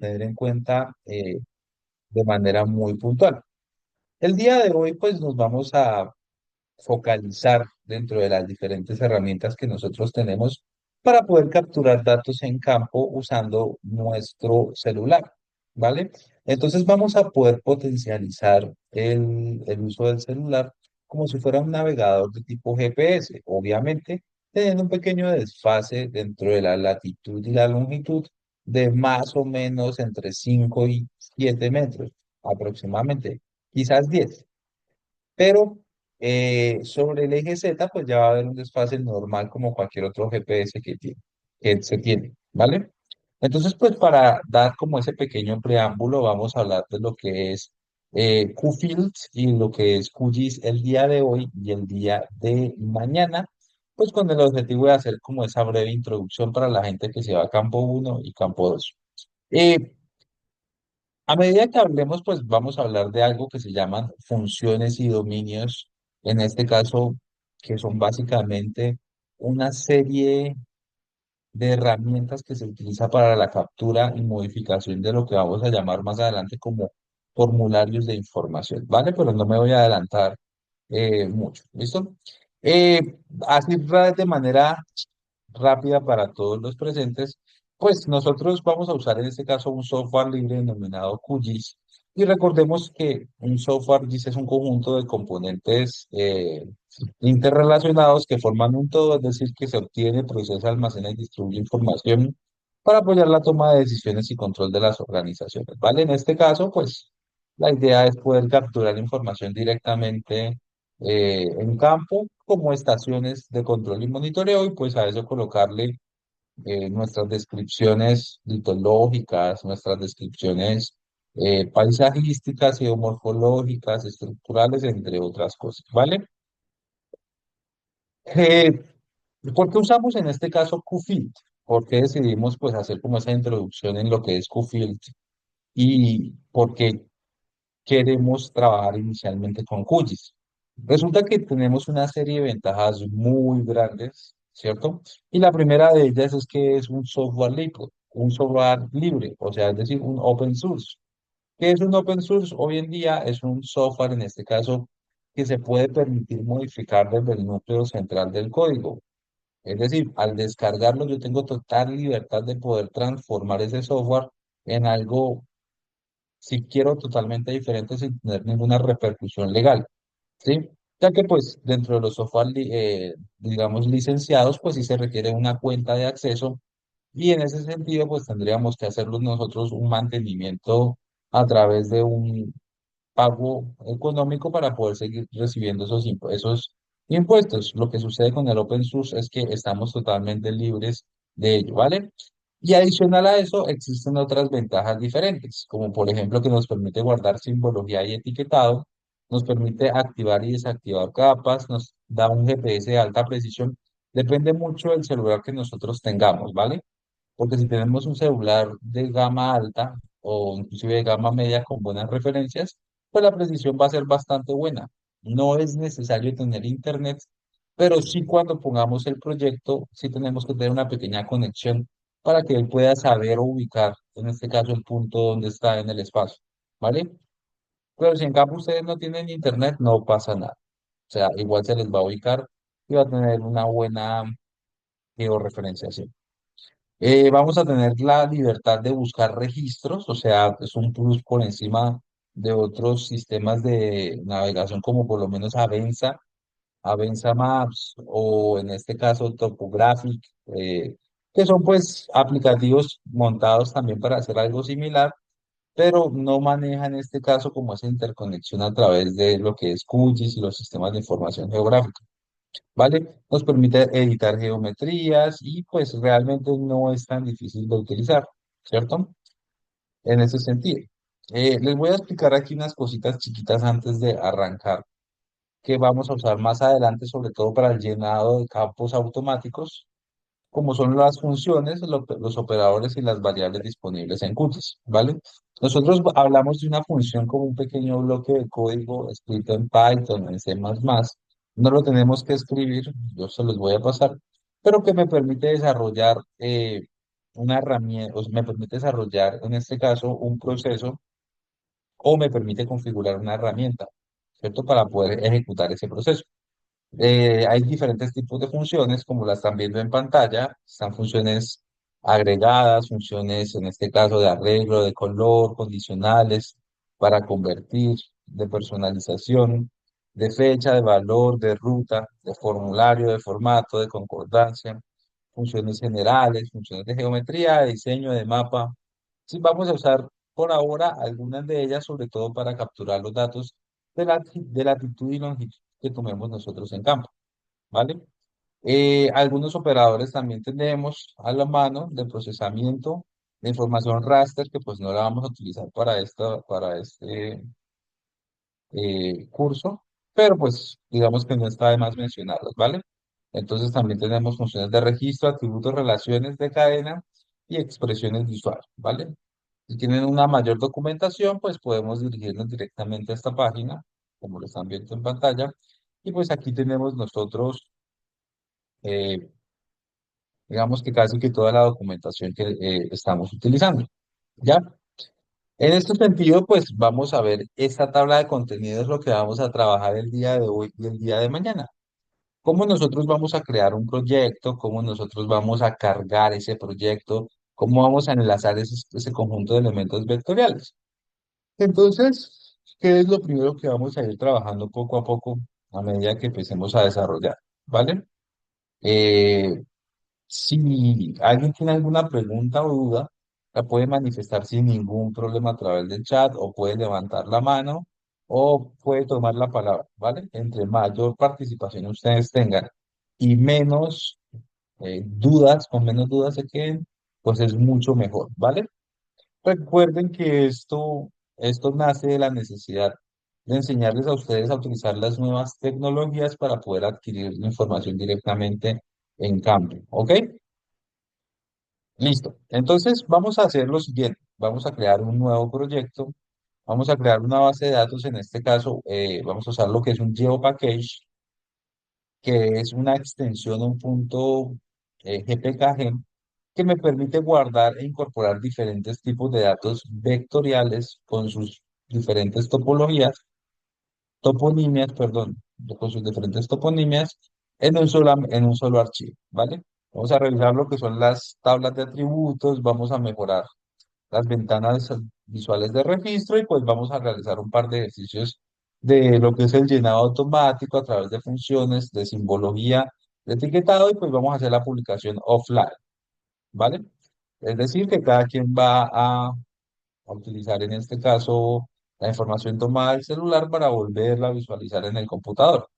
tener en cuenta de manera muy puntual. El día de hoy, pues nos vamos a focalizar dentro de las diferentes herramientas que nosotros tenemos para poder capturar datos en campo usando nuestro celular, ¿vale? Entonces vamos a poder potencializar el uso del celular como si fuera un navegador de tipo GPS, obviamente teniendo un pequeño desfase dentro de la latitud y la longitud de más o menos entre 5 y 7 metros aproximadamente, quizás 10. Pero sobre el eje Z, pues ya va a haber un desfase normal como cualquier otro GPS que se tiene, ¿vale? Entonces, pues para dar como ese pequeño preámbulo, vamos a hablar de lo que es QFields y lo que es QGIS el día de hoy y el día de mañana, pues con el objetivo de hacer como esa breve introducción para la gente que se va a campo uno y campo 2. A medida que hablemos, pues vamos a hablar de algo que se llaman funciones y dominios, en este caso, que son básicamente una serie de herramientas que se utiliza para la captura y modificación de lo que vamos a llamar más adelante como formularios de información, ¿vale? Pero no me voy a adelantar mucho, ¿listo? Eh, de manera rápida para todos los presentes, pues nosotros vamos a usar en este caso un software libre denominado QGIS. Y recordemos que un software GIS es un conjunto de componentes interrelacionados que forman un todo, es decir, que se obtiene, procesa, almacena y distribuye información para apoyar la toma de decisiones y control de las organizaciones, ¿vale? En este caso, pues la idea es poder capturar información directamente en campo como estaciones de control y monitoreo y pues a eso colocarle nuestras descripciones litológicas, nuestras descripciones paisajísticas, geomorfológicas, estructurales, entre otras cosas, ¿vale? Eh, ¿Por qué usamos en este caso QField? ¿Por qué decidimos pues hacer como esa introducción en lo que es QField? Y por qué queremos trabajar inicialmente con QGIS. Resulta que tenemos una serie de ventajas muy grandes, ¿cierto? Y la primera de ellas es que es un software libre, o sea, es decir, un open source. ¿Qué es un open source? Hoy en día es un software, en este caso, que se puede permitir modificar desde el núcleo central del código. Es decir, al descargarlo yo tengo total libertad de poder transformar ese software en algo si quiero totalmente diferente sin tener ninguna repercusión legal, ¿sí? Ya que pues dentro de los software, digamos, licenciados, pues sí se requiere una cuenta de acceso y en ese sentido pues tendríamos que hacerlo nosotros un mantenimiento a través de un pago económico para poder seguir recibiendo esos impuestos. Lo que sucede con el open source es que estamos totalmente libres de ello, ¿vale? Y adicional a eso, existen otras ventajas diferentes, como por ejemplo que nos permite guardar simbología y etiquetado, nos permite activar y desactivar capas, nos da un GPS de alta precisión. Depende mucho del celular que nosotros tengamos, ¿vale? Porque si tenemos un celular de gama alta o inclusive de gama media con buenas referencias, pues la precisión va a ser bastante buena. No es necesario tener internet, pero sí cuando pongamos el proyecto, sí tenemos que tener una pequeña conexión para que él pueda saber o ubicar, en este caso, el punto donde está en el espacio, ¿vale? Pero si en cambio ustedes no tienen internet, no pasa nada. O sea, igual se les va a ubicar y va a tener una buena georreferenciación. Vamos a tener la libertad de buscar registros, o sea, es un plus por encima de otros sistemas de navegación como por lo menos Avenza Maps o en este caso Topographic, que son pues aplicativos montados también para hacer algo similar, pero no maneja en este caso como esa interconexión a través de lo que es QGIS y los sistemas de información geográfica. ¿Vale? Nos permite editar geometrías y pues realmente no es tan difícil de utilizar, ¿cierto? En ese sentido. Les voy a explicar aquí unas cositas chiquitas antes de arrancar que vamos a usar más adelante, sobre todo para el llenado de campos automáticos, como son las funciones, los operadores y las variables disponibles en QGIS, ¿vale? Nosotros hablamos de una función como un pequeño bloque de código escrito en Python, en C++. No lo tenemos que escribir, yo se los voy a pasar, pero que me permite desarrollar una herramienta, o sea, me permite desarrollar en este caso un proceso o me permite configurar una herramienta, ¿cierto? Para poder ejecutar ese proceso. Hay diferentes tipos de funciones, como la están viendo en pantalla. Están funciones agregadas, funciones en este caso de arreglo, de color, condicionales, para convertir, de personalización, de fecha, de valor, de ruta, de formulario, de formato, de concordancia, funciones generales, funciones de geometría, de diseño, de mapa. Sí, vamos a usar por ahora algunas de ellas, sobre todo para capturar los datos de latitud y longitud que tomemos nosotros en campo, ¿vale? Algunos operadores también tenemos a la mano de procesamiento de información raster, que pues no la vamos a utilizar para este curso, pero pues digamos que no está de más mencionarlos, ¿vale? Entonces también tenemos funciones de registro, atributos, relaciones de cadena y expresiones visuales, ¿vale? Si tienen una mayor documentación, pues podemos dirigirnos directamente a esta página, como lo están viendo en pantalla. Y pues aquí tenemos nosotros, eh, digamos que casi que toda la documentación que estamos utilizando. ¿Ya? En este sentido, pues vamos a ver esta tabla de contenidos, lo que vamos a trabajar el día de hoy y el día de mañana. Cómo nosotros vamos a crear un proyecto, cómo nosotros vamos a cargar ese proyecto, cómo vamos a enlazar ese conjunto de elementos vectoriales. Entonces, ¿qué es lo primero que vamos a ir trabajando poco a poco a medida que empecemos a desarrollar? ¿Vale? Eh, si alguien tiene alguna pregunta o duda, la puede manifestar sin ningún problema a través del chat o puede levantar la mano o puede tomar la palabra, ¿vale? Entre mayor participación ustedes tengan y menos dudas, con menos dudas se queden, pues es mucho mejor, ¿vale? Recuerden que esto nace de la necesidad de enseñarles a ustedes a utilizar las nuevas tecnologías para poder adquirir la información directamente en campo. ¿Ok? Listo. Entonces vamos a hacer lo siguiente. Vamos a crear un nuevo proyecto. Vamos a crear una base de datos. En este caso, vamos a usar lo que es un GeoPackage, que es una extensión, un punto GPKG, que me permite guardar e incorporar diferentes tipos de datos vectoriales con sus diferentes toponimias, perdón, con sus diferentes toponimias en un solo archivo, ¿vale? Vamos a revisar lo que son las tablas de atributos, vamos a mejorar las ventanas visuales de registro y pues vamos a realizar un par de ejercicios de lo que es el llenado automático a través de funciones de simbología, de etiquetado y pues vamos a hacer la publicación offline, ¿vale? Es decir, que cada quien va a utilizar en este caso la información tomada del celular para volverla a visualizar en el computador.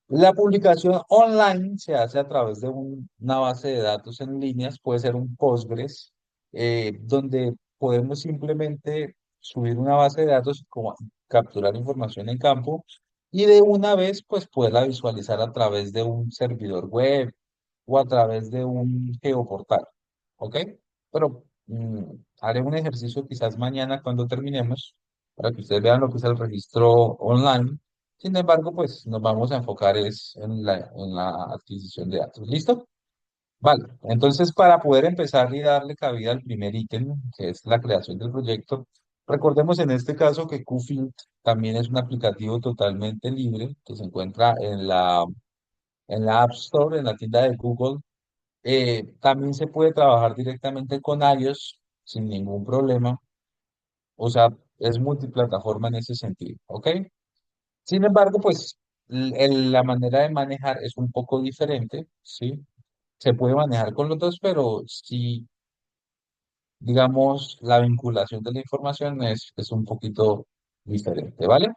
La publicación online se hace a través de una base de datos en líneas, puede ser un Postgres, donde podemos simplemente subir una base de datos, como capturar información en campo y de una vez pues poderla visualizar a través de un servidor web o a través de un geoportal. ¿Ok? Pero haré un ejercicio quizás mañana cuando terminemos para que ustedes vean lo que es el registro online. Sin embargo, pues nos vamos a enfocar es en la adquisición de datos. ¿Listo? Vale. Entonces, para poder empezar y darle cabida al primer ítem, que es la creación del proyecto, recordemos en este caso que QFILT también es un aplicativo totalmente libre que se encuentra en la App Store, en la tienda de Google. También se puede trabajar directamente con iOS sin ningún problema. O sea, es multiplataforma en ese sentido. ¿Ok? Sin embargo, pues la manera de manejar es un poco diferente, ¿sí? Se puede manejar con los dos, pero sí, digamos, la vinculación de la información es un poquito diferente, ¿vale?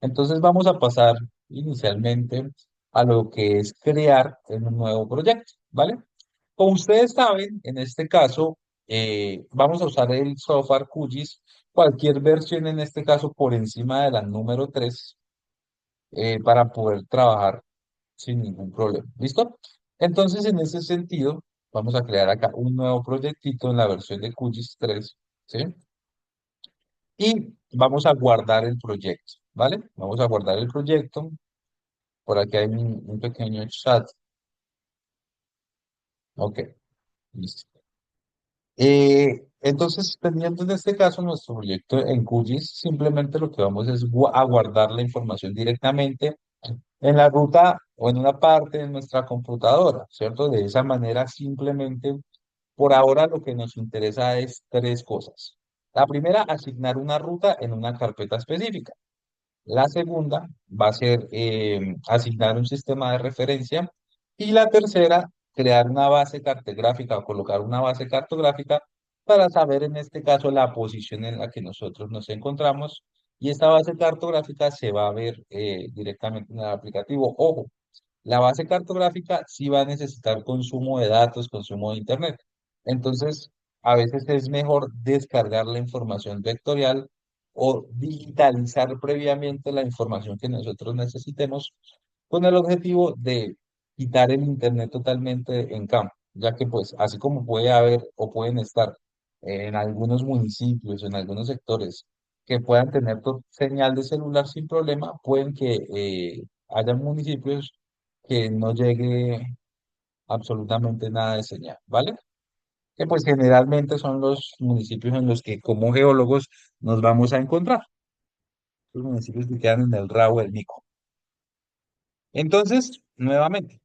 Entonces vamos a pasar inicialmente a lo que es crear en un nuevo proyecto, ¿vale? Como ustedes saben, en este caso, vamos a usar el software QGIS, cualquier versión en este caso por encima de la número 3 para poder trabajar sin ningún problema. ¿Listo? Entonces, en ese sentido, vamos a crear acá un nuevo proyectito en la versión de QGIS 3, ¿sí? Y vamos a guardar el proyecto, ¿vale? Vamos a guardar el proyecto. Por aquí hay un pequeño chat. Ok, listo. Entonces, teniendo en este caso nuestro proyecto en QGIS, simplemente lo que vamos es a guardar la información directamente en la ruta o en una parte de nuestra computadora, ¿cierto? De esa manera, simplemente, por ahora lo que nos interesa es tres cosas. La primera, asignar una ruta en una carpeta específica. La segunda va a ser asignar un sistema de referencia. Y la tercera, crear una base cartográfica o colocar una base cartográfica para saber en este caso la posición en la que nosotros nos encontramos. Y esta base cartográfica se va a ver directamente en el aplicativo. Ojo, la base cartográfica sí va a necesitar consumo de datos, consumo de Internet. Entonces, a veces es mejor descargar la información vectorial o digitalizar previamente la información que nosotros necesitemos con el objetivo de quitar el Internet totalmente en campo, ya que pues así como puede haber o pueden estar en algunos municipios, en algunos sectores que puedan tener señal de celular sin problema, pueden que haya municipios que no llegue absolutamente nada de señal, ¿vale? Que pues generalmente son los municipios en los que como geólogos nos vamos a encontrar, los municipios que quedan en el Rabo del Mico. Entonces, nuevamente,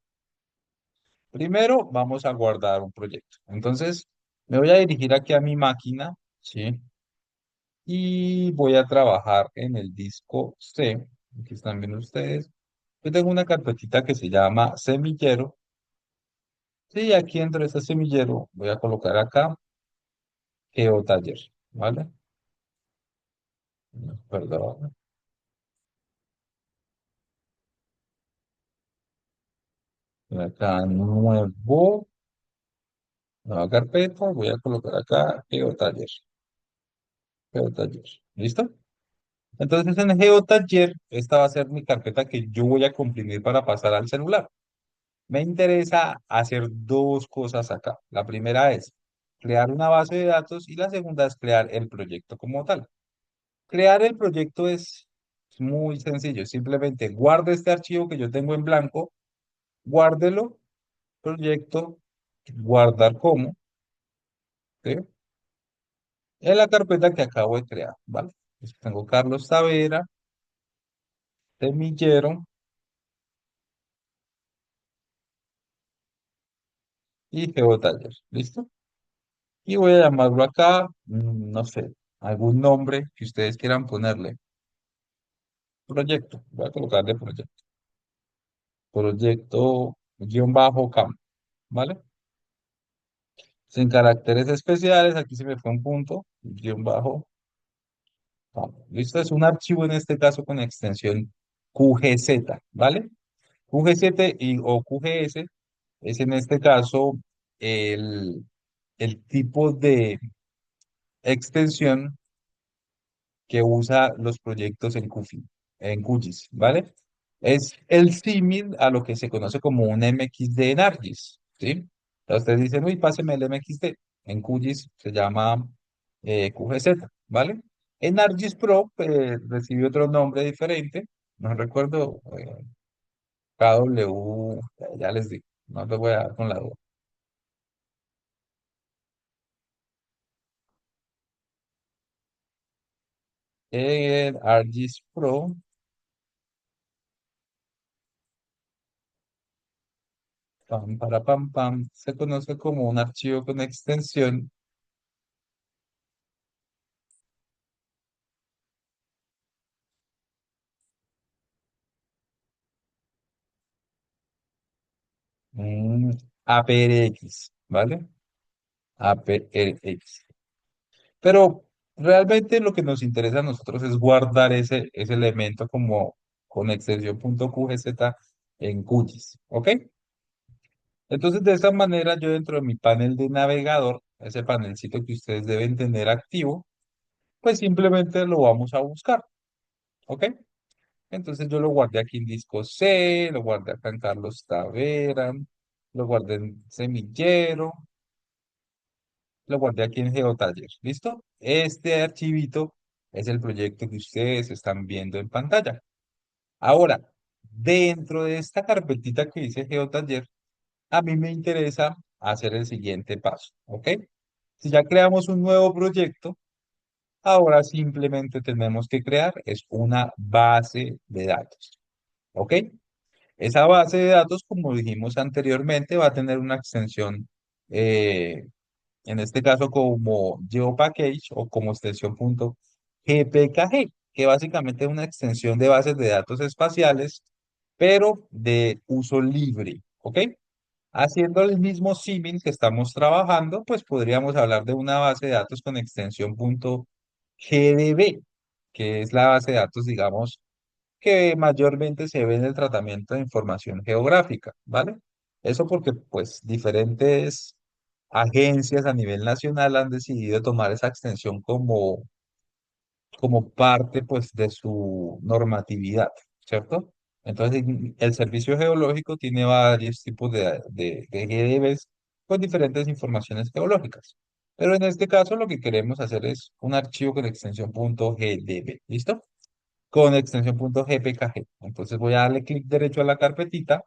primero vamos a guardar un proyecto. Entonces, me voy a dirigir aquí a mi máquina, ¿sí? Y voy a trabajar en el disco C. Aquí están viendo ustedes. Yo tengo una carpetita que se llama semillero. Sí, aquí dentro de este semillero voy a colocar acá geotaller, ¿vale? Perdón. Acá nueva carpeta, voy a colocar acá geotaller, geotaller. ¿Listo? Entonces en geotaller, esta va a ser mi carpeta que yo voy a comprimir para pasar al celular. Me interesa hacer dos cosas acá. La primera es crear una base de datos y la segunda es crear el proyecto como tal. Crear el proyecto es muy sencillo. Simplemente guarde este archivo que yo tengo en blanco, guárdelo, proyecto, guardar como, ¿sí? En la carpeta que acabo de crear, ¿vale? Entonces, tengo Carlos Tavera, Semillero y GeoTaller. ¿Listo? Y voy a llamarlo acá, no sé, algún nombre que ustedes quieran ponerle. Proyecto. Voy a colocarle proyecto. Proyecto guión bajo cam. ¿Vale? Sin caracteres especiales, aquí se me fue un punto, guión bajo cam. Listo, es un archivo en este caso con extensión QGZ, ¿vale? QGZ o QGS es en este caso el, el tipo de extensión que usa los proyectos en QGIS, ¿vale? Es el símil a lo que se conoce como un MXD en ArcGIS, ¿sí? Entonces ustedes dicen, uy, páseme el MXD. En QGIS se llama QGZ, ¿vale? En ArcGIS Pro recibe otro nombre diferente, no recuerdo, KW, ya les digo, no les voy a dar con la duda. En ArcGIS Pro, pam, se conoce como un archivo con extensión Mm, APRX, ¿vale? APRX. Pero realmente lo que nos interesa a nosotros es guardar ese elemento como con extensión .qgz en QGIS, ¿ok? Entonces de esta manera yo dentro de mi panel de navegador, ese panelcito que ustedes deben tener activo, pues simplemente lo vamos a buscar, ¿ok? Entonces yo lo guardé aquí en disco C, lo guardé acá en Carlos Tavera, lo guardé en Semillero, lo guardé aquí en GeoTaller. ¿Listo? Este archivito es el proyecto que ustedes están viendo en pantalla. Ahora, dentro de esta carpetita que dice GeoTaller, a mí me interesa hacer el siguiente paso. ¿Ok? Si ya creamos un nuevo proyecto, ahora simplemente tenemos que crear es una base de datos. ¿Ok? Esa base de datos, como dijimos anteriormente, va a tener una extensión, eh, en este caso como GeoPackage o como extensión punto .gpkg, que básicamente es una extensión de bases de datos espaciales, pero de uso libre. ¿Ok? Haciendo el mismo símil que estamos trabajando, pues podríamos hablar de una base de datos con extensión punto .gdb, que es la base de datos, digamos, que mayormente se ve en el tratamiento de información geográfica, ¿vale? Eso porque, pues, diferentes agencias a nivel nacional han decidido tomar esa extensión como parte pues de su normatividad, ¿cierto? Entonces, el servicio geológico tiene varios tipos de GDBs con diferentes informaciones geológicas. Pero en este caso lo que queremos hacer es un archivo con extensión .gdb, ¿listo? Con extensión .gpkg. Entonces voy a darle clic derecho a la carpetita,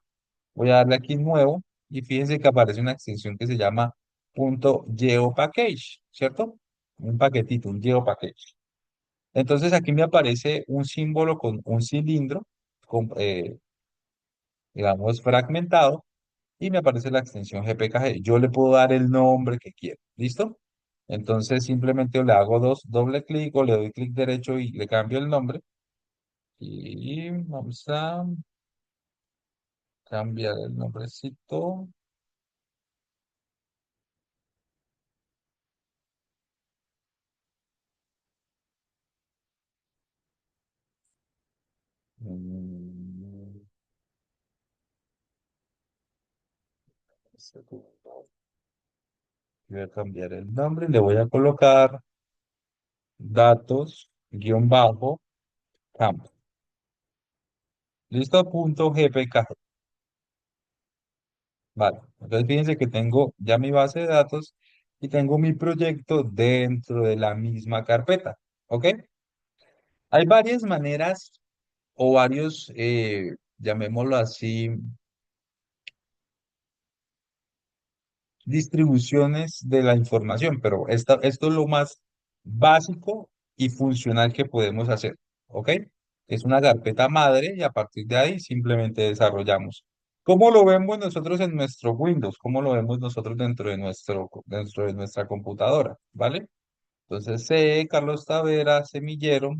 voy a darle aquí nuevo y fíjense que aparece una extensión que se llama .geopackage, ¿cierto? Un paquetito, un geopackage. Entonces aquí me aparece un símbolo con un cilindro, digamos, fragmentado, y me aparece la extensión GPKG. Yo le puedo dar el nombre que quiero. ¿Listo? Entonces simplemente le hago doble clic o le doy clic derecho y le cambio el nombre. Y vamos a cambiar el nombrecito. Mm, segundo. Voy a cambiar el nombre y le voy a colocar datos, guión bajo, campo. ¿Listo? Punto GPK. Vale. Entonces fíjense que tengo ya mi base de datos y tengo mi proyecto dentro de la misma carpeta. ¿Ok? Hay varias maneras o varios, llamémoslo así, distribuciones de la información, pero esto es lo más básico y funcional que podemos hacer. ¿Ok? Es una carpeta madre y a partir de ahí simplemente desarrollamos. ¿Cómo lo vemos nosotros en nuestro Windows? ¿Cómo lo vemos nosotros dentro de nuestra computadora? ¿Vale? Entonces, C, Carlos Tavera, Semillero,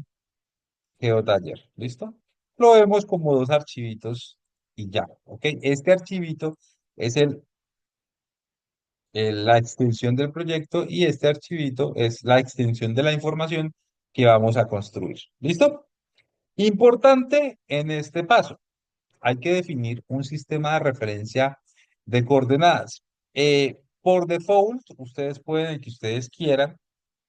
GeoTaller. ¿Listo? Lo vemos como dos archivitos y ya. ¿Ok? Este archivito es la extensión del proyecto y este archivito es la extensión de la información que vamos a construir. ¿Listo? Importante en este paso, hay que definir un sistema de referencia de coordenadas. Por default, ustedes pueden, el que ustedes quieran,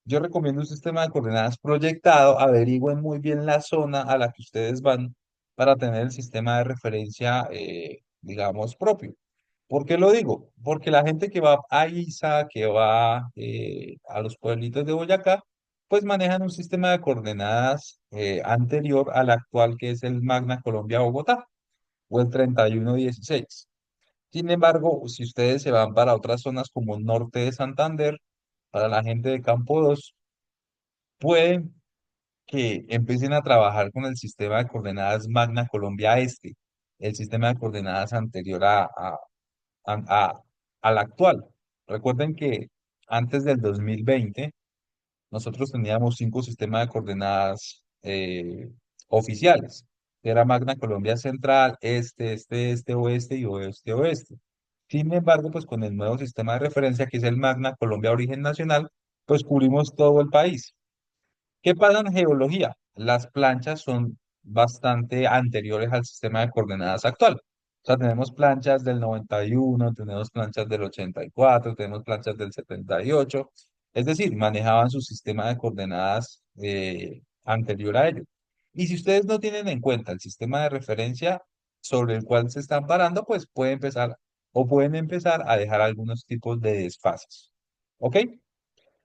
yo recomiendo un sistema de coordenadas proyectado, averigüen muy bien la zona a la que ustedes van para tener el sistema de referencia, digamos, propio. ¿Por qué lo digo? Porque la gente que va a ISA, que va a los pueblitos de Boyacá, pues manejan un sistema de coordenadas anterior al actual, que es el Magna Colombia Bogotá o el 3116. Sin embargo, si ustedes se van para otras zonas como el norte de Santander, para la gente de Campo 2, pueden que empiecen a trabajar con el sistema de coordenadas Magna Colombia Este, el sistema de coordenadas anterior a- al actual. Recuerden que antes del 2020 nosotros teníamos 5 sistemas de coordenadas oficiales, que era Magna Colombia Central, Oeste y Oeste. Sin embargo, pues con el nuevo sistema de referencia, que es el Magna Colombia Origen Nacional, pues cubrimos todo el país. ¿Qué pasa en geología? Las planchas son bastante anteriores al sistema de coordenadas actual. O sea, tenemos planchas del 91, tenemos planchas del 84, tenemos planchas del 78. Es decir, manejaban su sistema de coordenadas anterior a ello. Y si ustedes no tienen en cuenta el sistema de referencia sobre el cual se están parando, pues pueden empezar a dejar algunos tipos de desfases. ¿Ok?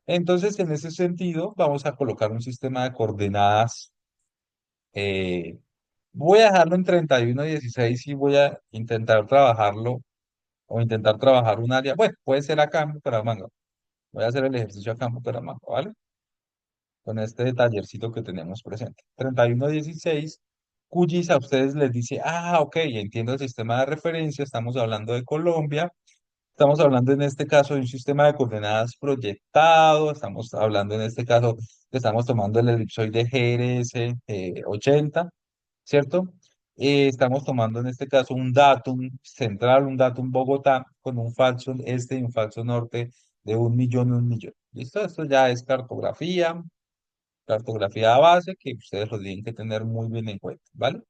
Entonces, en ese sentido, vamos a colocar un sistema de coordenadas. eh, Voy a dejarlo en 3116 y voy a intentar trabajarlo o intentar trabajar un área. Bueno, puede ser acá en Bucaramanga. Voy a hacer el ejercicio acá en Bucaramanga, ¿vale? Con este tallercito que tenemos presente. 3116, QGIS a ustedes les dice, ah, ok, entiendo el sistema de referencia, estamos hablando de Colombia, estamos hablando en este caso de un sistema de coordenadas proyectado, estamos hablando en este caso, estamos tomando el elipsoide GRS 80, ¿cierto? Estamos tomando en este caso un datum central, un datum Bogotá, con un falso este y un falso norte de 1 millón y 1 millón. ¿Listo? Esto ya es cartografía base que ustedes lo tienen que tener muy bien en cuenta, ¿vale?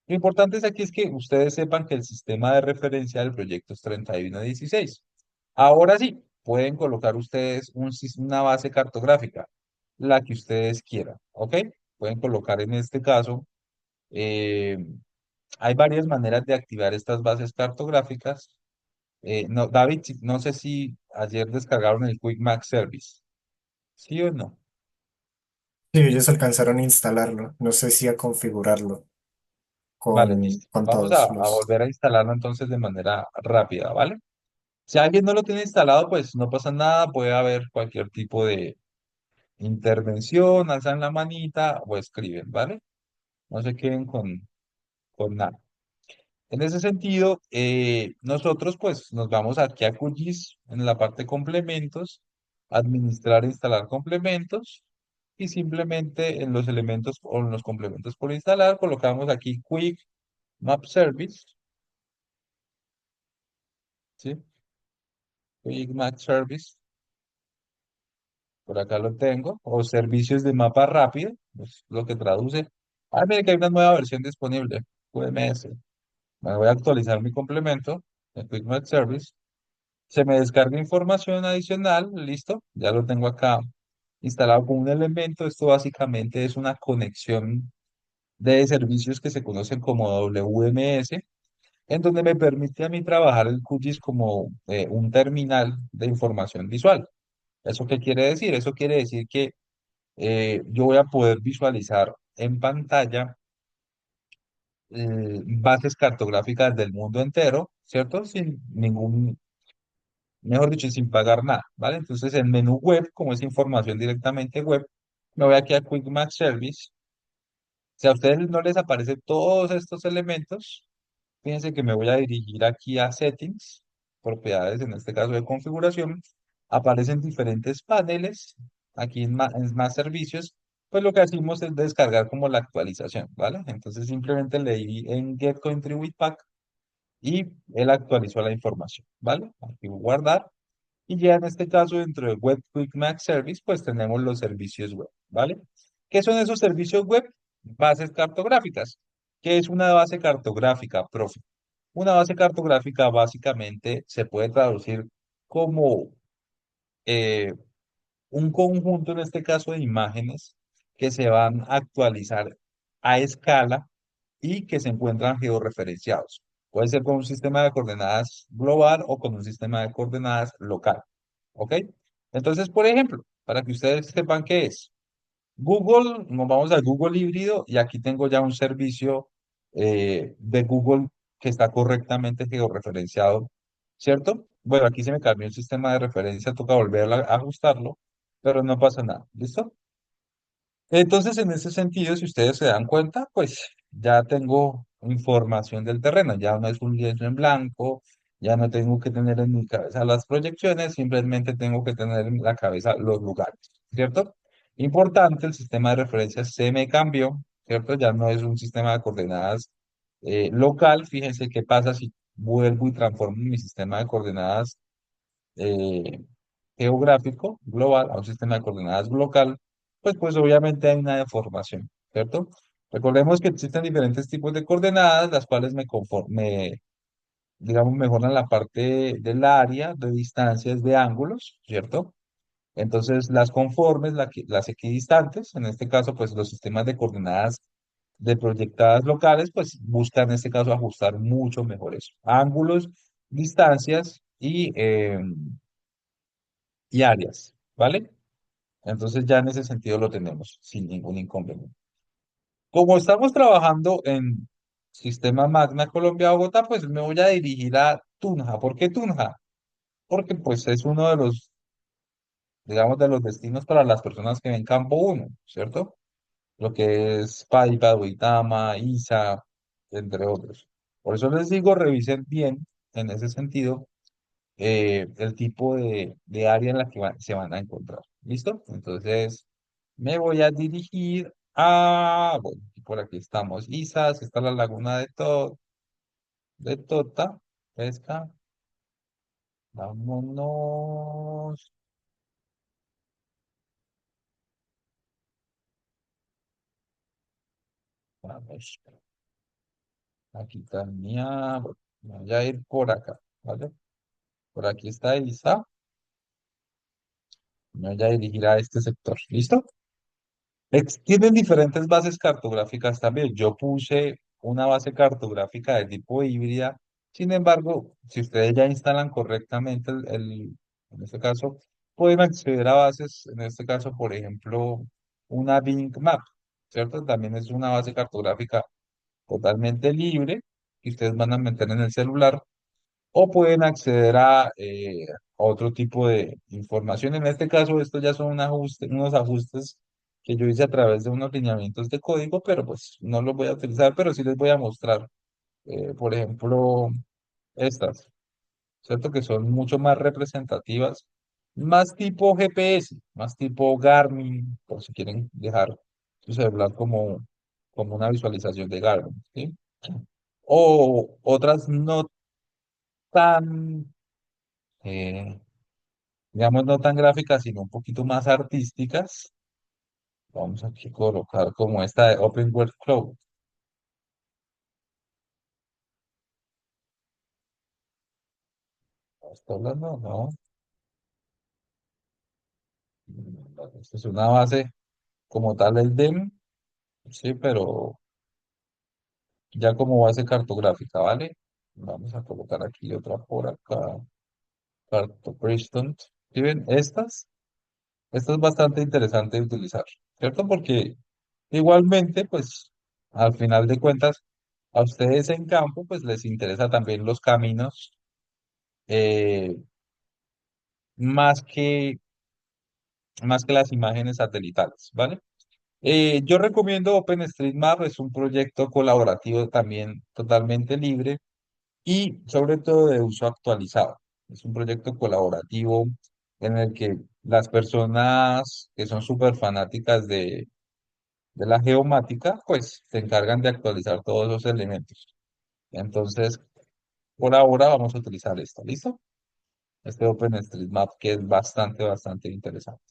Lo importante es aquí es que ustedes sepan que el sistema de referencia del proyecto es 3116. Ahora sí, pueden colocar ustedes una base cartográfica, la que ustedes quieran, ¿ok? Pueden colocar en este caso, eh, hay varias maneras de activar estas bases cartográficas. No, David, no sé si ayer descargaron el Quick Mac Service, ¿sí o no? Sí, ellos alcanzaron a instalarlo, no sé si a configurarlo Vale, listo. con Vamos todos a los... volver a instalarlo entonces de manera rápida, ¿vale? Si alguien no lo tiene instalado, pues no pasa nada, puede haber cualquier tipo de intervención, alzan la manita o escriben, ¿vale? No se queden con nada. En ese sentido, nosotros pues nos vamos aquí a QGIS en la parte complementos, administrar e instalar complementos y simplemente en los elementos o en los complementos por instalar colocamos aquí Quick Map Service, ¿sí? Quick Map Service, por acá lo tengo, o servicios de mapa rápido, es lo que traduce. Ah, mire que hay una nueva versión disponible, QMS. Me voy a actualizar mi complemento, el Quick Map Service. Se me descarga información adicional, listo, ya lo tengo acá instalado con un elemento. Esto básicamente es una conexión de servicios que se conocen como WMS, en donde me permite a mí trabajar el QGIS como un terminal de información visual. ¿Eso qué quiere decir? Eso quiere decir que yo voy a poder visualizar en pantalla bases cartográficas del mundo entero, ¿cierto? Sin ningún, mejor dicho, sin pagar nada, ¿vale? Entonces, el menú web, como es información directamente web, me voy aquí a Quick Match Service. Si a ustedes no les aparecen todos estos elementos, fíjense que me voy a dirigir aquí a Settings, propiedades, en este caso de configuración. Aparecen diferentes paneles. Aquí en más servicios, pues lo que hacemos es descargar como la actualización, ¿vale? Entonces simplemente le di en Get Country with Pack y él actualizó la información, ¿vale? Aquí voy a guardar. Y ya en este caso, dentro de Web Quick Match Service, pues tenemos los servicios web, ¿vale? ¿Qué son esos servicios web? Bases cartográficas. ¿Qué es una base cartográfica, profe? Una base cartográfica básicamente se puede traducir como eh, un conjunto, en este caso, de imágenes que se van a actualizar a escala y que se encuentran georreferenciados. Puede ser con un sistema de coordenadas global o con un sistema de coordenadas local. ¿Ok? Entonces, por ejemplo, para que ustedes sepan qué es, Google, nos vamos a Google híbrido y aquí tengo ya un servicio de Google que está correctamente georreferenciado, ¿cierto? Bueno, aquí se me cambió el sistema de referencia, toca volver a ajustarlo, pero no pasa nada, ¿listo? Entonces, en ese sentido, si ustedes se dan cuenta, pues ya tengo información del terreno, ya no es un lienzo en blanco, ya no tengo que tener en mi cabeza las proyecciones, simplemente tengo que tener en la cabeza los lugares, ¿cierto? Importante, el sistema de referencia se me cambió, ¿cierto? Ya no es un sistema de coordenadas local. Fíjense qué pasa si vuelvo y transformo mi sistema de coordenadas eh, geográfico global a un sistema de coordenadas local, pues obviamente hay una deformación, ¿cierto? Recordemos que existen diferentes tipos de coordenadas, las cuales digamos, mejoran la parte del área, de distancias, de ángulos, ¿cierto? Entonces, las conformes, las equidistantes, en este caso, pues los sistemas de coordenadas de proyectadas locales, pues buscan en este caso ajustar mucho mejor eso. Ángulos, distancias y áreas, ¿vale? Entonces ya en ese sentido lo tenemos sin ningún inconveniente. Como estamos trabajando en Sistema Magna Colombia-Bogotá, pues me voy a dirigir a Tunja. ¿Por qué Tunja? Porque pues es uno digamos, de los destinos para las personas que ven campo uno, ¿cierto? Lo que es Paipa, Duitama, Isa, entre otros. Por eso les digo, revisen bien en ese sentido el tipo de área en la que se van a encontrar. ¿Listo? Entonces, me voy a dirigir a, bueno, y por aquí estamos, Isas, está la laguna de Tota, pesca, vámonos, vamos, aquí también, bueno, voy a ir por acá, ¿vale? Por aquí está Isa, me voy a dirigir a este sector, ¿listo? Tienen diferentes bases cartográficas también. Yo puse una base cartográfica de tipo híbrida. Sin embargo, si ustedes ya instalan correctamente en este caso, pueden acceder a bases, en este caso, por ejemplo, una Bing Map, ¿cierto? También es una base cartográfica totalmente libre que ustedes van a meter en el celular o pueden acceder a otro tipo de información. En este caso, estos ya son unos ajustes que yo hice a través de unos lineamientos de código, pero pues no los voy a utilizar, pero sí les voy a mostrar, por ejemplo, estas, ¿cierto? Que son mucho más representativas, más tipo GPS, más tipo Garmin, por si quieren dejar su celular como una visualización de Garmin, ¿sí? O otras no tan... eh, digamos, no tan gráficas, sino un poquito más artísticas. Vamos aquí a colocar como esta de Open World Cloud. ¿Está hablando? No. Esta es una base como tal el DEM, sí, pero ya como base cartográfica, ¿vale? Vamos a colocar aquí otra por acá. Preston. ¿Sí ven? Esta es bastante interesante de utilizar, ¿cierto? Porque igualmente, pues, al final de cuentas, a ustedes en campo, pues les interesa también los caminos eh, más que, más que las imágenes satelitales, ¿vale? Yo recomiendo OpenStreetMap, es un proyecto colaborativo también totalmente libre y sobre todo de uso actualizado. Es un proyecto colaborativo en el que las personas que son súper fanáticas de la geomática, pues se encargan de actualizar todos esos elementos. Entonces, por ahora vamos a utilizar esto, ¿listo? Este OpenStreetMap que es bastante interesante.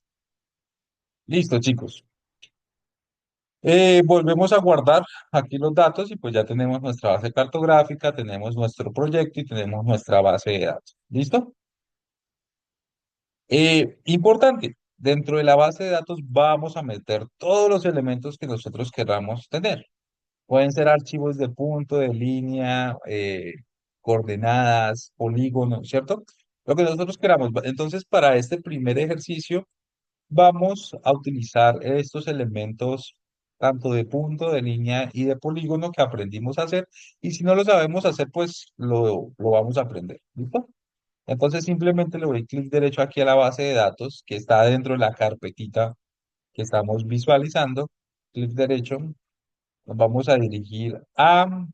Listo, chicos. Volvemos a guardar aquí los datos y pues ya tenemos nuestra base cartográfica, tenemos nuestro proyecto y tenemos nuestra base de datos. ¿Listo? Importante, dentro de la base de datos vamos a meter todos los elementos que nosotros queramos tener. Pueden ser archivos de punto, de línea, coordenadas, polígonos, ¿cierto? Lo que nosotros queramos. Entonces, para este primer ejercicio, vamos a utilizar estos elementos tanto de punto, de línea y de polígono que aprendimos a hacer. Y si no lo sabemos hacer, pues lo vamos a aprender. ¿Listo? Entonces simplemente le doy clic derecho aquí a la base de datos que está dentro de la carpetita que estamos visualizando. Clic derecho, nos vamos a dirigir a,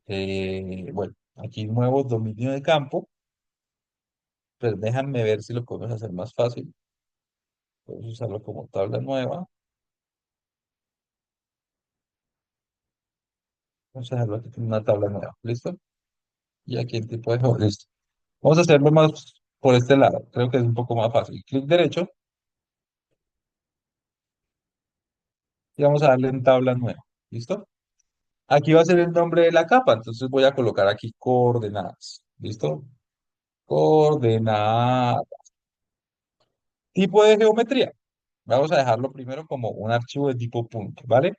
bueno, aquí nuevo dominio de campo. Pues déjame ver si lo podemos hacer más fácil. Podemos usarlo como tabla nueva. Vamos a dejarlo aquí como una tabla nueva. ¿Listo? Y aquí el tipo de juego. Listo. Vamos a hacerlo más por este lado. Creo que es un poco más fácil. Clic derecho y vamos a darle en tabla nueva. ¿Listo? Aquí va a ser el nombre de la capa. Entonces voy a colocar aquí coordenadas. ¿Listo? Coordenadas. Tipo de geometría. Vamos a dejarlo primero como un archivo de tipo punto, ¿vale?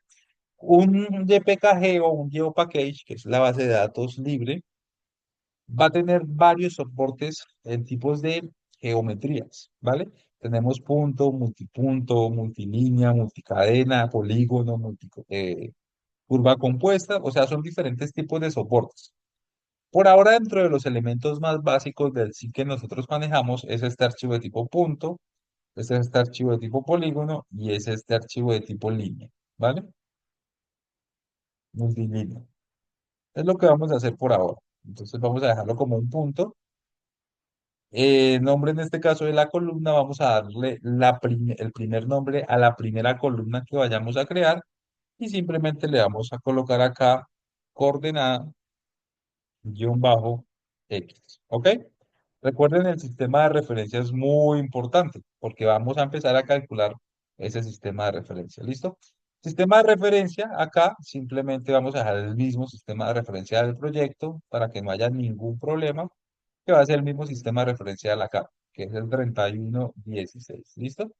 Un JPKG o un GeoPackage, que es la base de datos libre, va a tener varios soportes en tipos de geometrías, ¿vale? Tenemos punto, multilínea, multicadena, polígono, curva compuesta, o sea, son diferentes tipos de soportes. Por ahora, dentro de los elementos más básicos del SIG que nosotros manejamos es este archivo de tipo punto. Este es este archivo de tipo polígono y es este archivo de tipo línea, ¿vale? Multilínea. Es lo que vamos a hacer por ahora. Entonces vamos a dejarlo como un punto. Nombre en este caso de la columna, vamos a darle el primer nombre a la primera columna que vayamos a crear y simplemente le vamos a colocar acá coordenada guión bajo X. ¿Ok? Recuerden, el sistema de referencia es muy importante porque vamos a empezar a calcular ese sistema de referencia. ¿Listo? Sistema de referencia, acá simplemente vamos a dejar el mismo sistema de referencia del proyecto para que no haya ningún problema, que va a ser el mismo sistema de referencia de la capa, que es el 3116. ¿Listo?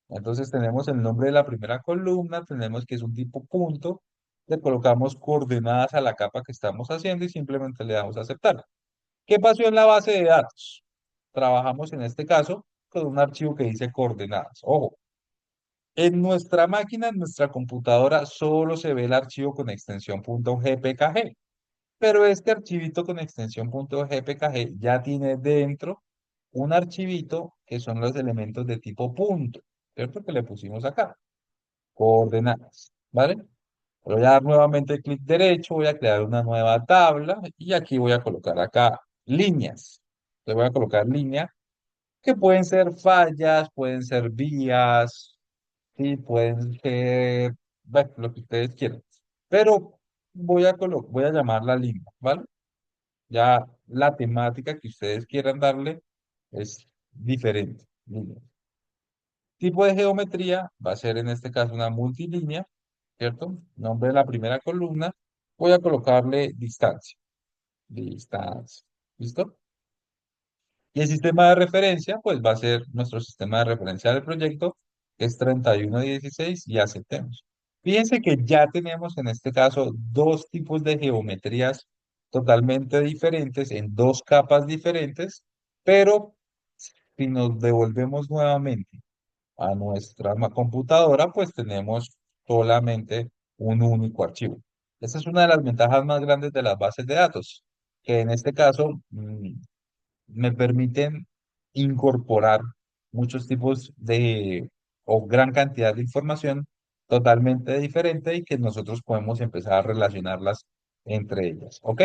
Entonces tenemos el nombre de la primera columna, tenemos que es un tipo punto, le colocamos coordenadas a la capa que estamos haciendo y simplemente le damos a aceptar. ¿Qué pasó en la base de datos? Trabajamos en este caso con un archivo que dice coordenadas. Ojo, en nuestra máquina, en nuestra computadora, solo se ve el archivo con extensión .gpkg, pero este archivito con extensión .gpkg ya tiene dentro un archivito que son los elementos de tipo punto, ¿cierto? Que le pusimos acá, coordenadas, ¿vale? Voy a dar nuevamente clic derecho, voy a crear una nueva tabla y aquí voy a colocar acá líneas. Le voy a colocar líneas que pueden ser fallas, pueden ser vías, sí, pueden ser, bueno, lo que ustedes quieran. Pero voy a llamarla línea, ¿vale? Ya la temática que ustedes quieran darle es diferente. Línea. Tipo de geometría va a ser en este caso una multilínea, ¿cierto? Nombre de la primera columna. Voy a colocarle distancia. Distancia. ¿Listo? Y el sistema de referencia, pues va a ser nuestro sistema de referencia del proyecto, que es 3116 y aceptemos. Fíjense que ya tenemos en este caso dos tipos de geometrías totalmente diferentes, en dos capas diferentes, pero si nos devolvemos nuevamente a nuestra computadora, pues tenemos solamente un único archivo. Esa es una de las ventajas más grandes de las bases de datos, que en este caso me permiten incorporar muchos tipos de o gran cantidad de información totalmente diferente y que nosotros podemos empezar a relacionarlas entre ellas. ¿Ok?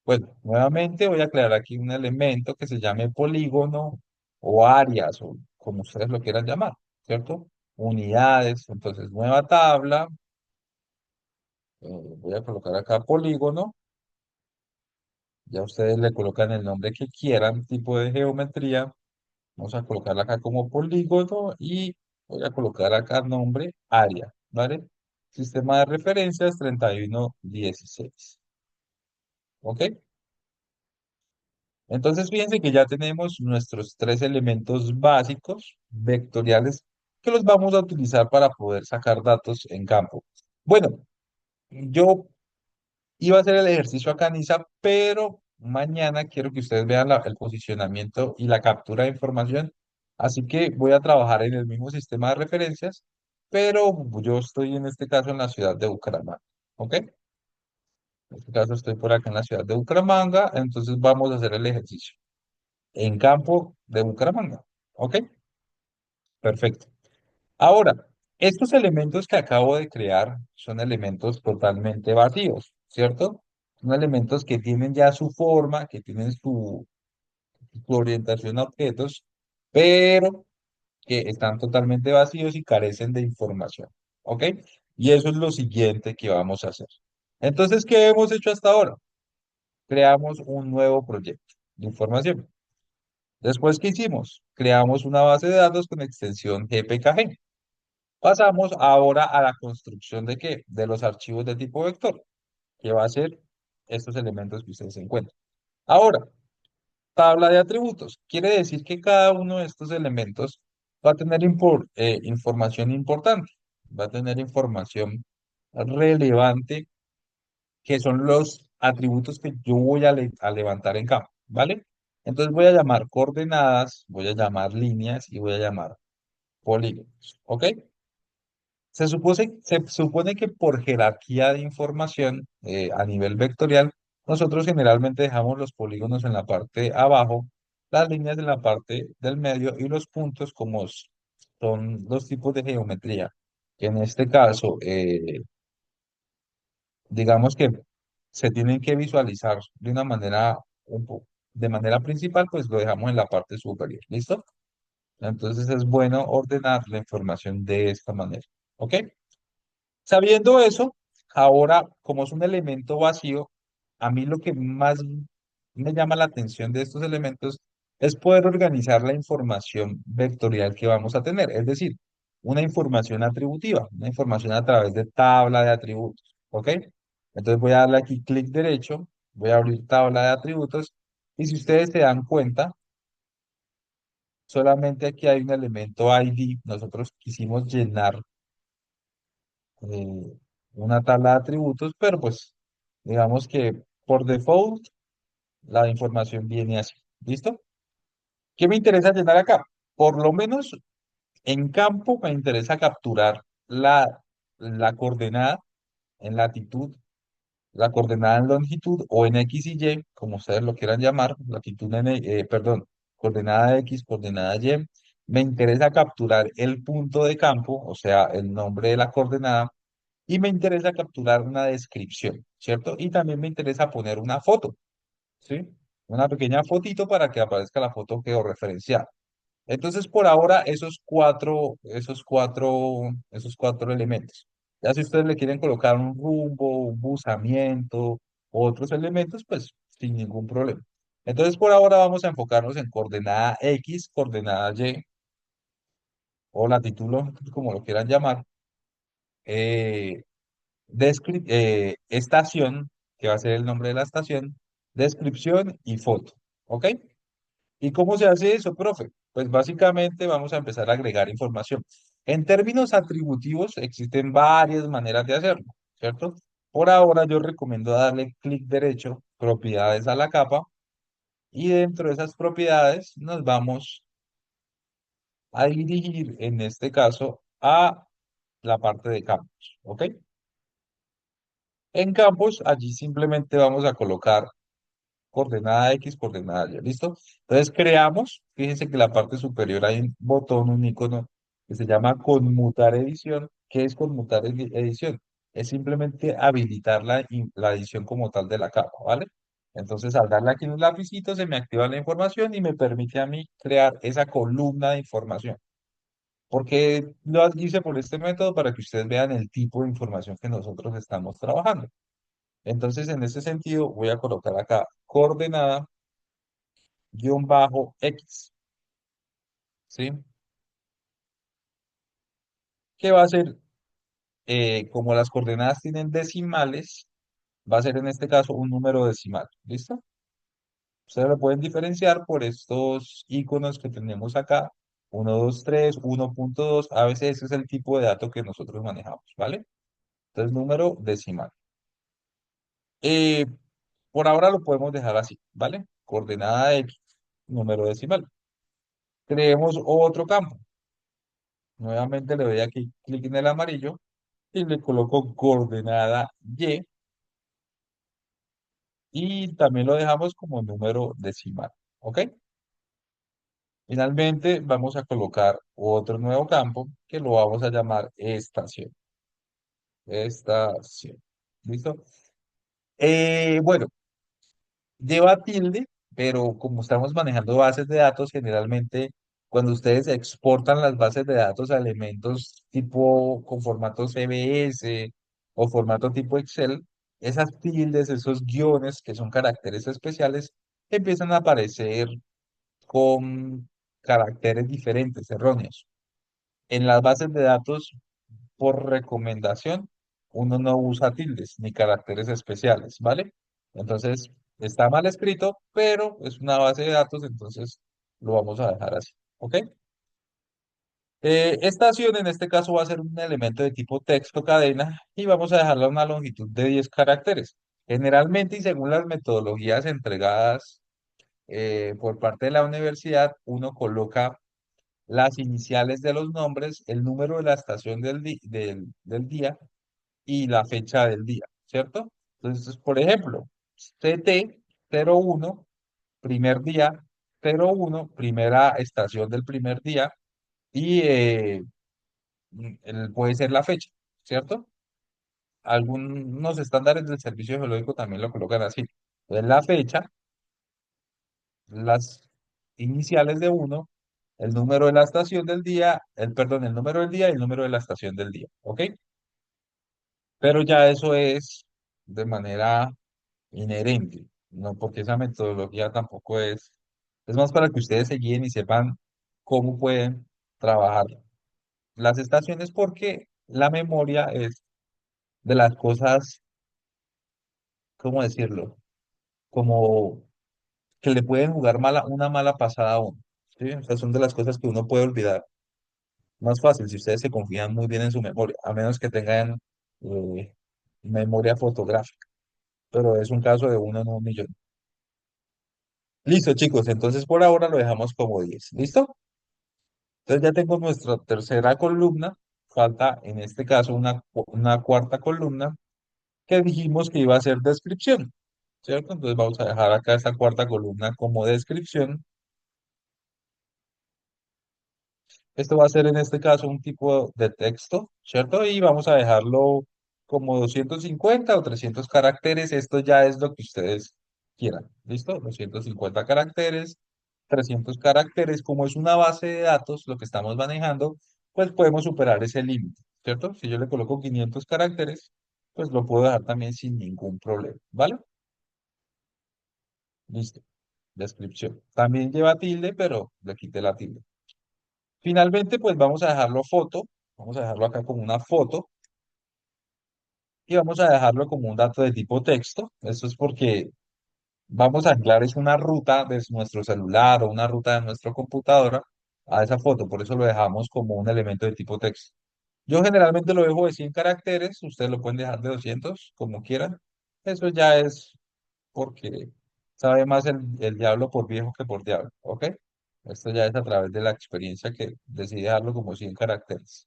Bueno, nuevamente voy a crear aquí un elemento que se llame polígono o áreas o como ustedes lo quieran llamar, ¿cierto? Unidades. Entonces, nueva tabla. Voy a colocar acá polígono. Ya ustedes le colocan el nombre que quieran, tipo de geometría. Vamos a colocarla acá como polígono y voy a colocar acá nombre área, ¿vale? Sistema de referencias 3116. ¿Ok? Entonces fíjense que ya tenemos nuestros tres elementos básicos vectoriales que los vamos a utilizar para poder sacar datos en campo. Bueno, yo iba a hacer el ejercicio acá en ISA, pero mañana quiero que ustedes vean el posicionamiento y la captura de información. Así que voy a trabajar en el mismo sistema de referencias, pero yo estoy en este caso en la ciudad de Bucaramanga. ¿Ok? En este caso estoy por acá en la ciudad de Bucaramanga, entonces vamos a hacer el ejercicio en campo de Bucaramanga. ¿Ok? Perfecto. Ahora, estos elementos que acabo de crear son elementos totalmente vacíos, ¿cierto? Son elementos que tienen ya su forma, que tienen su orientación a objetos, pero que están totalmente vacíos y carecen de información, ¿ok? Y eso es lo siguiente que vamos a hacer. Entonces, ¿qué hemos hecho hasta ahora? Creamos un nuevo proyecto de información. Después, ¿qué hicimos? Creamos una base de datos con extensión GPKG. Pasamos ahora a la construcción de qué? De los archivos de tipo vector, que va a ser estos elementos que ustedes encuentran. Ahora, tabla de atributos. Quiere decir que cada uno de estos elementos va a tener información importante, va a tener información relevante, que son los atributos que yo voy a levantar en campo, ¿vale? Entonces voy a llamar coordenadas, voy a llamar líneas y voy a llamar polígonos, ¿ok? Se supone que por jerarquía de información a nivel vectorial, nosotros generalmente dejamos los polígonos en la parte abajo las líneas en la parte del medio y los puntos como son dos tipos de geometría, que en este caso, digamos que se tienen que visualizar de una manera de manera principal, pues lo dejamos en la parte superior. ¿Listo? Entonces es bueno ordenar la información de esta manera. ¿Ok? Sabiendo eso, ahora, como es un elemento vacío, a mí lo que más me llama la atención de estos elementos es poder organizar la información vectorial que vamos a tener, es decir, una información atributiva, una información a través de tabla de atributos. ¿Ok? Entonces voy a darle aquí clic derecho, voy a abrir tabla de atributos y si ustedes se dan cuenta, solamente aquí hay un elemento ID. Nosotros quisimos llenar eh, una tabla de atributos, pero pues digamos que por default la información viene así. ¿Listo? ¿Qué me interesa llenar acá? Por lo menos en campo me interesa capturar la coordenada en latitud, la coordenada en longitud o en X y Y, como ustedes lo quieran llamar, latitud perdón, coordenada X, coordenada Y. Me interesa capturar el punto de campo, o sea, el nombre de la coordenada y me interesa capturar una descripción, ¿cierto? Y también me interesa poner una foto, ¿sí? Una pequeña fotito para que aparezca la foto georreferenciada. Entonces, por ahora, esos cuatro elementos. Ya si ustedes le quieren colocar un rumbo, un buzamiento, otros elementos, pues sin ningún problema. Entonces, por ahora vamos a enfocarnos en coordenada X, coordenada Y, o latitud, longitud, como lo quieran llamar. eh, estación, que va a ser el nombre de la estación, descripción y foto. ¿Ok? ¿Y cómo se hace eso, profe? Pues básicamente vamos a empezar a agregar información. En términos atributivos existen varias maneras de hacerlo, ¿cierto? Por ahora yo recomiendo darle clic derecho, propiedades a la capa, y dentro de esas propiedades nos vamos a dirigir, en este caso, a la parte de campos, ¿ok? En campos, allí simplemente vamos a colocar coordenada X, coordenada Y, ¿listo? Entonces creamos, fíjense que en la parte superior hay un botón, un icono que se llama conmutar edición. ¿Qué es conmutar edición? Es simplemente habilitar la edición como tal de la capa, ¿vale? Entonces al darle aquí en un lapicito se me activa la información y me permite a mí crear esa columna de información. Porque lo hice por este método para que ustedes vean el tipo de información que nosotros estamos trabajando. Entonces, en ese sentido, voy a colocar acá coordenada guión bajo X, ¿sí? Que va a ser, como las coordenadas tienen decimales, va a ser en este caso un número decimal, ¿listo? Ustedes lo pueden diferenciar por estos iconos que tenemos acá, 1, 2, 3, 1.2. A veces ese es el tipo de dato que nosotros manejamos, ¿vale? Entonces, número decimal. Eh, por ahora lo podemos dejar así, ¿vale? Coordenada X, número decimal. Creemos otro campo. Nuevamente le doy aquí clic en el amarillo y le coloco coordenada y también lo dejamos como número decimal. ¿Ok? Finalmente vamos a colocar otro nuevo campo que lo vamos a llamar estación. Estación. ¿Listo? Bueno, lleva tilde, pero como estamos manejando bases de datos, generalmente cuando ustedes exportan las bases de datos a elementos tipo con formato CBS o formato tipo Excel, esas tildes, esos guiones que son caracteres especiales, empiezan a aparecer con caracteres diferentes, erróneos. En las bases de datos, por recomendación, uno no usa tildes ni caracteres especiales, ¿vale? Entonces, está mal escrito, pero es una base de datos, entonces lo vamos a dejar así, ¿ok? Estación en este caso va a ser un elemento de tipo texto cadena y vamos a dejarla una longitud de 10 caracteres. Generalmente y según las metodologías entregadas por parte de la universidad, uno coloca las iniciales de los nombres, el número de la estación del día y la fecha del día, ¿cierto? Entonces, por ejemplo, CT 01, primer día, 01, primera estación del primer día, y puede ser la fecha, ¿cierto? Algunos estándares del servicio geológico también lo colocan así. Entonces, la fecha, las iniciales de uno, el número de la estación del día, perdón, el número del día y el número de la estación del día, ¿ok? Pero ya eso es de manera inherente, ¿no? Porque esa metodología tampoco es más para que ustedes se guíen y sepan cómo pueden trabajar las estaciones, porque la memoria es de las cosas, ¿cómo decirlo? Como que le pueden jugar una mala pasada a uno, ¿sí? O sea, son de las cosas que uno puede olvidar más fácil si ustedes se confían muy bien en su memoria, a menos que tengan eh, memoria fotográfica, pero es un caso de uno en un millón. Listo, chicos, entonces por ahora lo dejamos como 10. ¿Listo? Entonces ya tengo nuestra tercera columna. Falta en este caso una cuarta columna que dijimos que iba a ser descripción, ¿cierto? Entonces vamos a dejar acá esta cuarta columna como descripción. Esto va a ser en este caso un tipo de texto, ¿cierto? Y vamos a dejarlo como 250 o 300 caracteres. Esto ya es lo que ustedes quieran. ¿Listo? 250 caracteres, 300 caracteres. Como es una base de datos lo que estamos manejando, pues podemos superar ese límite, ¿cierto? Si yo le coloco 500 caracteres, pues lo puedo dejar también sin ningún problema, ¿vale? Listo. Descripción. También lleva tilde, pero le quité la tilde. Finalmente, pues vamos a dejarlo foto, vamos a dejarlo acá como una foto y vamos a dejarlo como un dato de tipo texto. Esto es porque vamos a anclar es una ruta de nuestro celular o una ruta de nuestra computadora a esa foto, por eso lo dejamos como un elemento de tipo texto. Yo generalmente lo dejo de 100 caracteres, ustedes lo pueden dejar de 200 como quieran. Eso ya es porque sabe más el diablo por viejo que por diablo, ¿ok? Esto ya es a través de la experiencia que decidí dejarlo como 100 caracteres.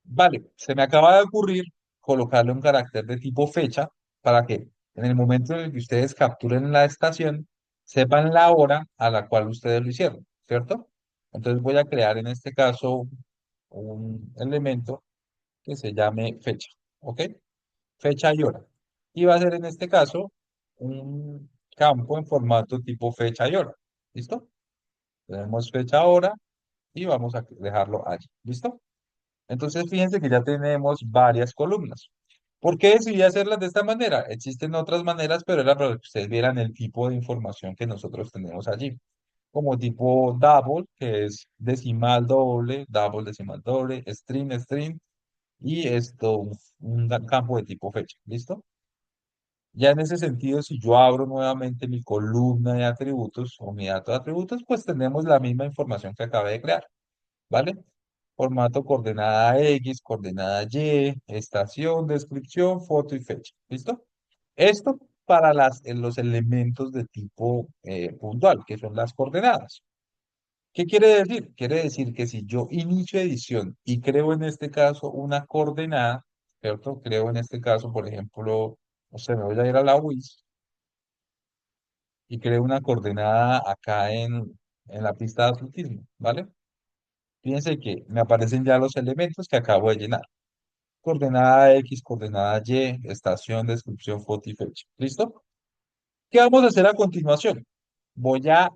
Vale, se me acaba de ocurrir colocarle un carácter de tipo fecha para que en el momento en el que ustedes capturen la estación, sepan la hora a la cual ustedes lo hicieron, ¿cierto? Entonces voy a crear en este caso un elemento que se llame fecha, ¿ok? Fecha y hora. Y va a ser en este caso un campo en formato tipo fecha y hora. ¿Listo? Tenemos fecha, hora y vamos a dejarlo allí. ¿Listo? Entonces, fíjense que ya tenemos varias columnas. ¿Por qué decidí hacerlas de esta manera? Existen otras maneras, pero era para que ustedes vieran el tipo de información que nosotros tenemos allí. Como tipo double, que es decimal doble, double decimal doble, string, string, y esto, un campo de tipo fecha. ¿Listo? Ya en ese sentido, si yo abro nuevamente mi columna de atributos o mi dato de atributos, pues tenemos la misma información que acabé de crear. ¿Vale? Formato coordenada X, coordenada Y, estación, descripción, foto y fecha. ¿Listo? Esto para los elementos de tipo puntual, que son las coordenadas. ¿Qué quiere decir? Quiere decir que si yo inicio edición y creo en este caso una coordenada, ¿cierto? Creo en este caso, por ejemplo, no sé, me voy a ir a la WIS y creo una coordenada acá en la pista de atletismo, ¿vale? Fíjense que me aparecen ya los elementos que acabo de llenar. Coordenada X, coordenada Y, estación, descripción, foto y fecha. ¿Listo? ¿Qué vamos a hacer a continuación? Voy a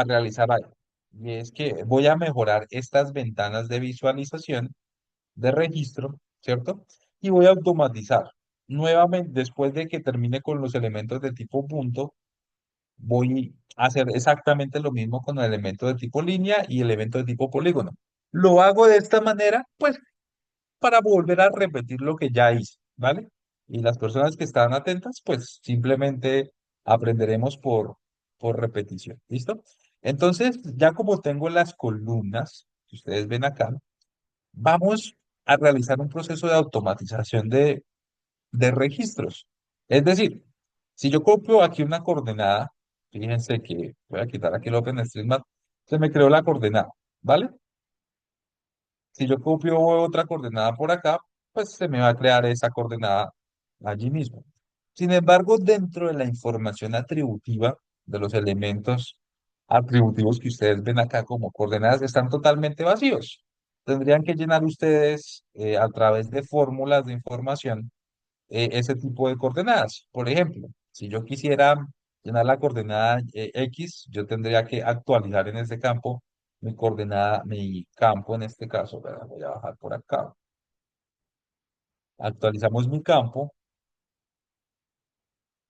realizar algo. Y es que voy a mejorar estas ventanas de visualización de registro, ¿cierto? Y voy a automatizar. Nuevamente, después de que termine con los elementos de tipo punto, voy a hacer exactamente lo mismo con el elemento de tipo línea y el elemento de tipo polígono. Lo hago de esta manera, pues para volver a repetir lo que ya hice, ¿vale? Y las personas que están atentas, pues simplemente aprenderemos por repetición, ¿listo? Entonces, ya como tengo las columnas que ustedes ven acá, vamos a realizar un proceso de automatización de registros. Es decir, si yo copio aquí una coordenada, fíjense que voy a quitar aquí el OpenStreetMap, se me creó la coordenada, ¿vale? Si yo copio otra coordenada por acá, pues se me va a crear esa coordenada allí mismo. Sin embargo, dentro de la información atributiva, de los elementos atributivos que ustedes ven acá como coordenadas están totalmente vacíos. Tendrían que llenar ustedes a través de fórmulas de información ese tipo de coordenadas. Por ejemplo, si yo quisiera llenar la coordenada X, yo tendría que actualizar en este campo mi coordenada, mi campo en este caso. ¿Verdad? Voy a bajar por acá. Actualizamos mi campo.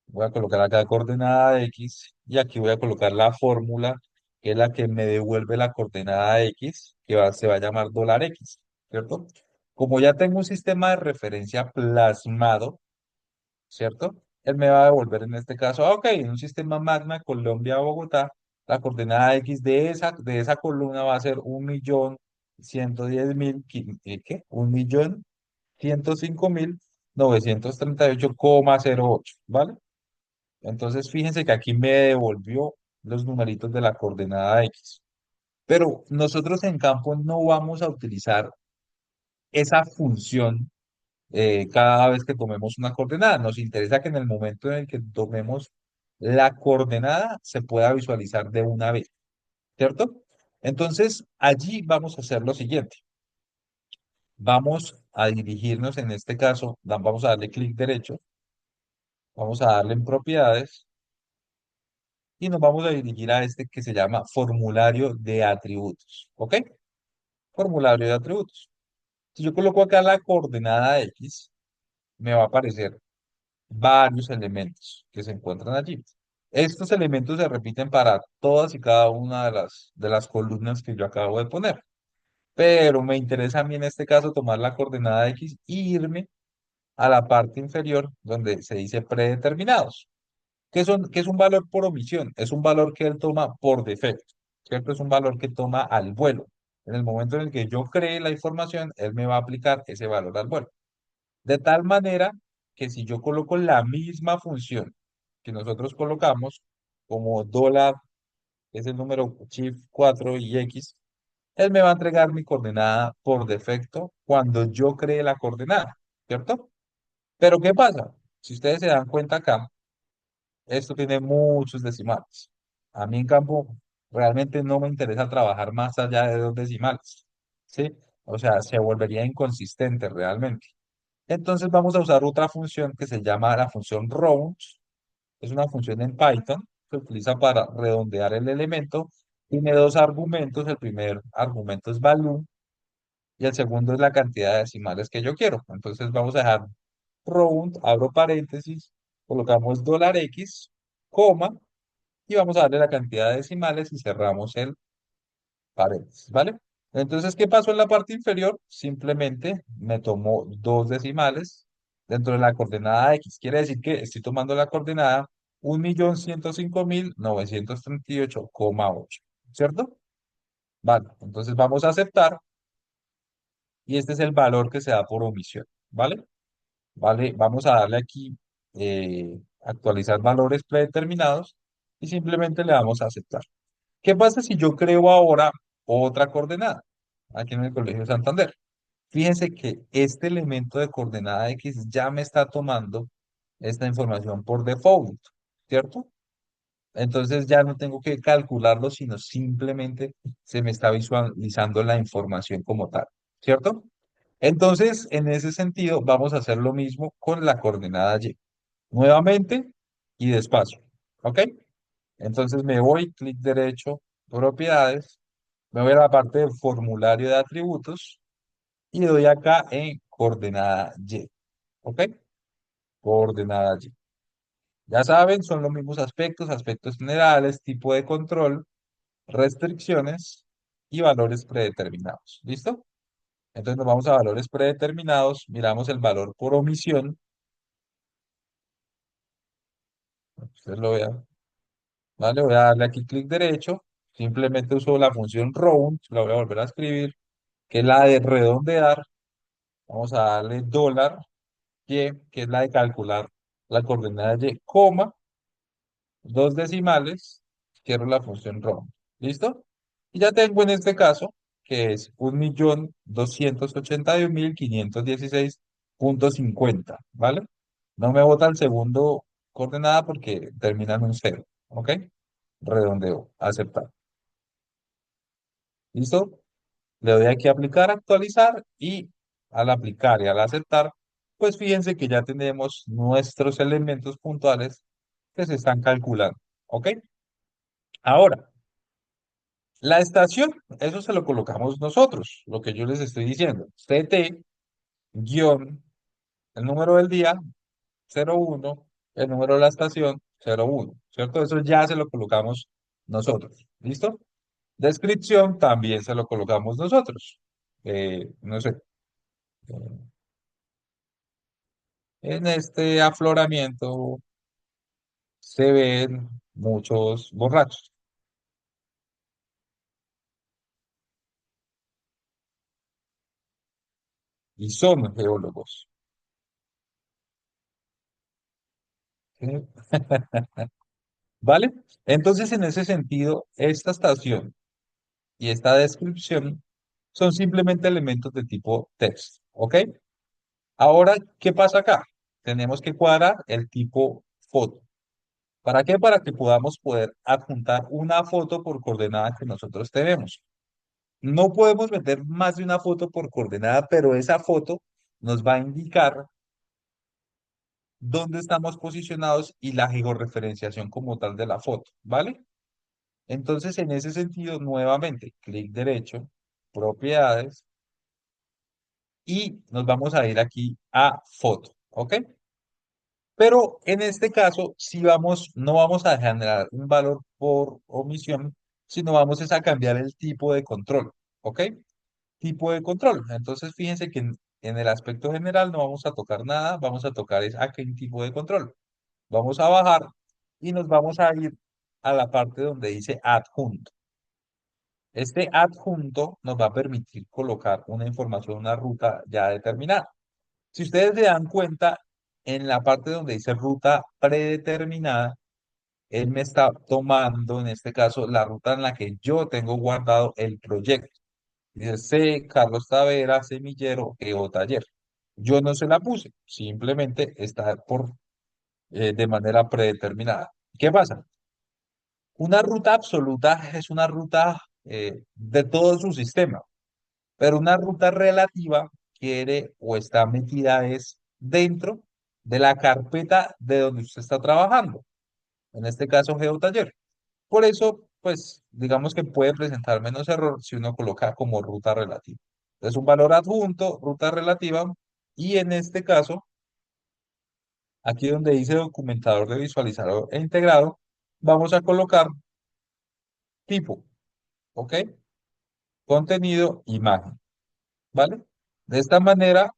Voy a colocar acá coordenada X y aquí voy a colocar la fórmula que es la que me devuelve la coordenada X, se va a llamar dólar X, ¿cierto? Como ya tengo un sistema de referencia plasmado, ¿cierto? Él me va a devolver en este caso, ok, en un sistema Magna Colombia-Bogotá, la coordenada X de esa columna va a ser 1.110.000, ¿qué? 1.105.938,08, ¿vale? Entonces, fíjense que aquí me devolvió los numeritos de la coordenada X. Pero nosotros en campo no vamos a utilizar esa función cada vez que tomemos una coordenada. Nos interesa que en el momento en el que tomemos la coordenada se pueda visualizar de una vez, ¿cierto? Entonces, allí vamos a hacer lo siguiente. Vamos a dirigirnos, en este caso, vamos a darle clic derecho, vamos a darle en propiedades y nos vamos a dirigir a este que se llama formulario de atributos. ¿Ok? Formulario de atributos. Si yo coloco acá la coordenada X, me va a aparecer varios elementos que se encuentran allí. Estos elementos se repiten para todas y cada una de las columnas que yo acabo de poner. Pero me interesa a mí en este caso tomar la coordenada X e irme a la parte inferior donde se dice predeterminados. ¿Qué es un valor por omisión? Es un valor que él toma por defecto, ¿cierto? Es un valor que toma al vuelo. En el momento en el que yo cree la información, él me va a aplicar ese valor al vuelo. De tal manera que si yo coloco la misma función que nosotros colocamos, como dólar, que es el número shift 4 y X, él me va a entregar mi coordenada por defecto cuando yo cree la coordenada, ¿cierto? Pero ¿qué pasa? Si ustedes se dan cuenta acá, esto tiene muchos decimales. A mí en campo realmente no me interesa trabajar más allá de dos decimales, ¿sí? O sea, se volvería inconsistente realmente. Entonces vamos a usar otra función que se llama la función round. Es una función en Python que se utiliza para redondear el elemento. Tiene dos argumentos. El primer argumento es value y el segundo es la cantidad de decimales que yo quiero. Entonces vamos a dejar round, abro paréntesis, colocamos dólar X, coma, y vamos a darle la cantidad de decimales y cerramos el paréntesis, ¿vale? Entonces, ¿qué pasó en la parte inferior? Simplemente me tomó dos decimales dentro de la coordenada X. Quiere decir que estoy tomando la coordenada 1.105.938,8, ¿cierto? Vale, entonces vamos a aceptar y este es el valor que se da por omisión, ¿vale? Vale, vamos a darle aquí actualizar valores predeterminados y simplemente le damos a aceptar. ¿Qué pasa si yo creo ahora otra coordenada aquí en el Colegio Santander? Fíjense que este elemento de coordenada X ya me está tomando esta información por default, ¿cierto? Entonces ya no tengo que calcularlo, sino simplemente se me está visualizando la información como tal, ¿cierto? Entonces, en ese sentido, vamos a hacer lo mismo con la coordenada Y. Nuevamente y despacio, ¿ok? Entonces me voy, clic derecho, propiedades, me voy a la parte del formulario de atributos y doy acá en coordenada Y, ¿ok? Coordenada Y. Ya saben, son los mismos aspectos, aspectos generales, tipo de control, restricciones y valores predeterminados. ¿Listo? Entonces nos vamos a valores predeterminados, miramos el valor por omisión, ustedes lo vean, ¿vale? Voy a darle aquí clic derecho, simplemente uso la función round, la voy a volver a escribir, que es la de redondear. Vamos a darle dólar y, que es la de calcular la coordenada y, coma, dos decimales, quiero la función round. ¿Listo? Y ya tengo en este caso, que es 1.281.516,50, ¿vale? No me bota el segundo coordenada porque termina en un cero, ¿ok? redondeo, aceptar. ¿Listo? Le doy aquí a aplicar, actualizar y al aplicar y al aceptar, pues fíjense que ya tenemos nuestros elementos puntuales que se están calculando. ¿Ok? Ahora, la estación, eso se lo colocamos nosotros, lo que yo les estoy diciendo. CT, guión, el número del día, 01, el número de la estación, 01, ¿cierto? Eso ya se lo colocamos nosotros. ¿Listo? Descripción también se lo colocamos nosotros. No sé, en este afloramiento se ven muchos borrachos y son geólogos. ¿Sí? ¿Vale? Entonces, en ese sentido, esta estación y esta descripción son simplemente elementos de tipo text. ¿Ok? Ahora, ¿qué pasa acá? Tenemos que cuadrar el tipo foto. ¿Para qué? Para que podamos poder adjuntar una foto por coordenada que nosotros tenemos. No podemos meter más de una foto por coordenada, pero esa foto nos va a indicar dónde estamos posicionados y la georreferenciación como tal de la foto, ¿vale? Entonces, en ese sentido, nuevamente, clic derecho, propiedades, y nos vamos a ir aquí a foto, ¿ok? Pero en este caso, si vamos, no vamos a generar un valor por omisión, sino vamos es a cambiar el tipo de control, ¿ok? Tipo de control. Entonces, fíjense que en el aspecto general no vamos a tocar nada, vamos a tocar es a qué tipo de control. Vamos a bajar y nos vamos a ir a la parte donde dice adjunto. Este adjunto nos va a permitir colocar una información, una ruta ya determinada. Si ustedes se dan cuenta, en la parte donde dice ruta predeterminada, él me está tomando, en este caso, la ruta en la que yo tengo guardado el proyecto. Dice C, Carlos Tavera, Semillero, o Taller. Yo no se la puse, simplemente está de manera predeterminada. ¿Qué pasa? Una ruta absoluta es una ruta de todo su sistema, pero una ruta relativa quiere o está metida es dentro de la carpeta de donde usted está trabajando, en este caso GeoTaller. Por eso, pues, digamos que puede presentar menos error si uno coloca como ruta relativa. Es un valor adjunto, ruta relativa, y en este caso, aquí donde dice documentador de visualizador e integrado, vamos a colocar tipo, ¿ok? Contenido, imagen, ¿vale? De esta manera,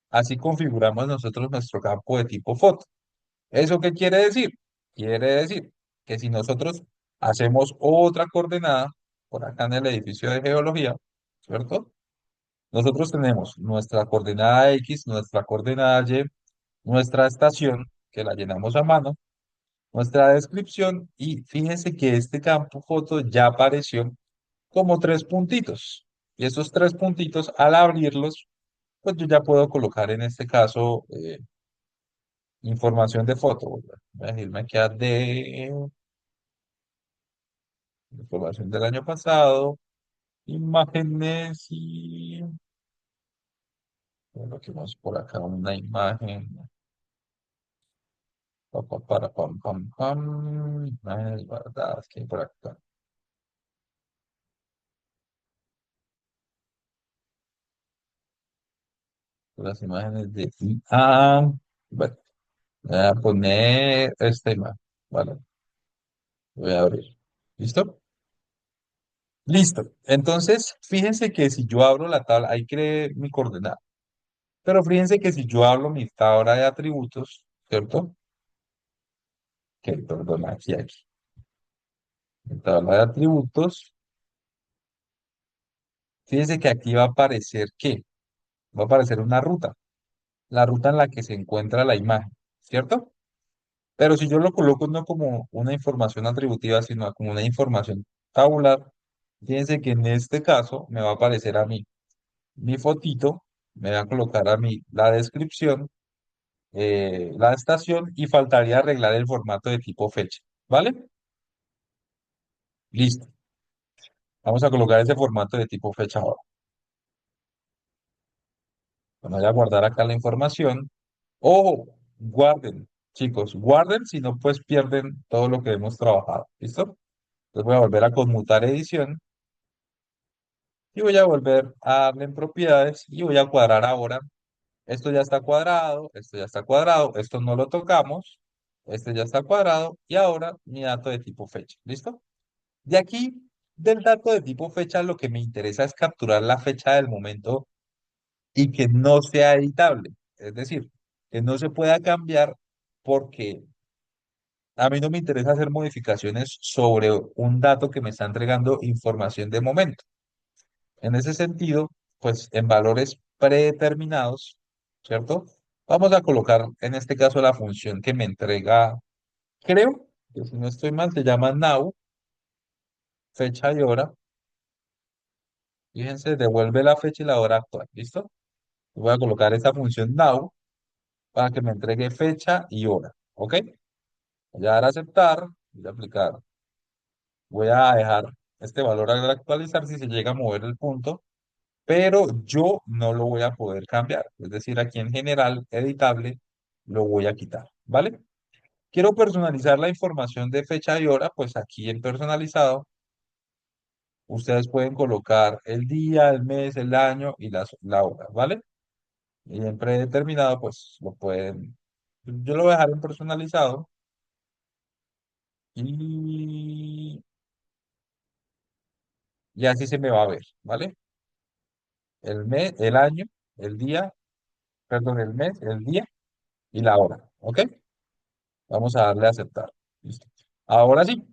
así configuramos nosotros nuestro campo de tipo foto. ¿Eso qué quiere decir? Quiere decir que si nosotros hacemos otra coordenada, por acá en el edificio de geología, ¿cierto? Nosotros tenemos nuestra coordenada X, nuestra coordenada Y, nuestra estación, que la llenamos a mano, nuestra descripción, y fíjense que este campo foto ya apareció como tres puntitos. Y esos tres puntitos, al abrirlos, pues yo ya puedo colocar en este caso información de foto. Voy a decirme aquí a de información del año pasado, imágenes y bueno, que más por acá una imagen. Para pam, pam, pam. Imágenes guardadas que hay por acá. Las imágenes de IA. Bueno, voy a poner esta imagen. Vale, voy a abrir. ¿Listo? Listo. Entonces, fíjense que si yo abro la tabla, ahí creé mi coordenada. Pero fíjense que si yo abro mi tabla de atributos, ¿cierto? Que, perdón, aquí. Mi tabla de atributos. Fíjense que aquí va a aparecer ¿qué? Va a aparecer una ruta. La ruta en la que se encuentra la imagen, ¿cierto? Pero si yo lo coloco no como una información atributiva, sino como una información tabular, fíjense que en este caso me va a aparecer a mí mi fotito, me va a colocar a mí la descripción, la estación y faltaría arreglar el formato de tipo fecha, ¿vale? Listo. Vamos a colocar ese formato de tipo fecha ahora. Voy a guardar acá la información. Ojo, guarden, chicos, guarden, si no, pues pierden todo lo que hemos trabajado. ¿Listo? Entonces voy a volver a conmutar edición y voy a volver a darle en propiedades y voy a cuadrar ahora. Esto ya está cuadrado, esto ya está cuadrado, esto no lo tocamos, este ya está cuadrado y ahora mi dato de tipo fecha. ¿Listo? De aquí, del dato de tipo fecha, lo que me interesa es capturar la fecha del momento y que no sea editable. Es decir, que no se pueda cambiar porque a mí no me interesa hacer modificaciones sobre un dato que me está entregando información de momento. En ese sentido, pues en valores predeterminados, ¿cierto? Vamos a colocar en este caso la función que me entrega, creo que si no estoy mal, se llama now, fecha y hora. Fíjense, devuelve la fecha y la hora actual, ¿listo? Voy a colocar esta función now para que me entregue fecha y hora, ¿ok? Voy a dar a aceptar, voy a aplicar, voy a dejar este valor al actualizar si se llega a mover el punto, pero yo no lo voy a poder cambiar. Es decir, aquí en general, editable, lo voy a quitar, ¿vale? Quiero personalizar la información de fecha y hora, pues aquí en personalizado, ustedes pueden colocar el día, el mes, el año y la hora, ¿vale? Y en predeterminado, pues lo pueden, yo lo voy a dejar en personalizado y, y así se me va a ver, ¿vale? El mes, el año, el día, perdón, el mes, el día y la hora, ¿ok? Vamos a darle a aceptar. Listo. Ahora sí,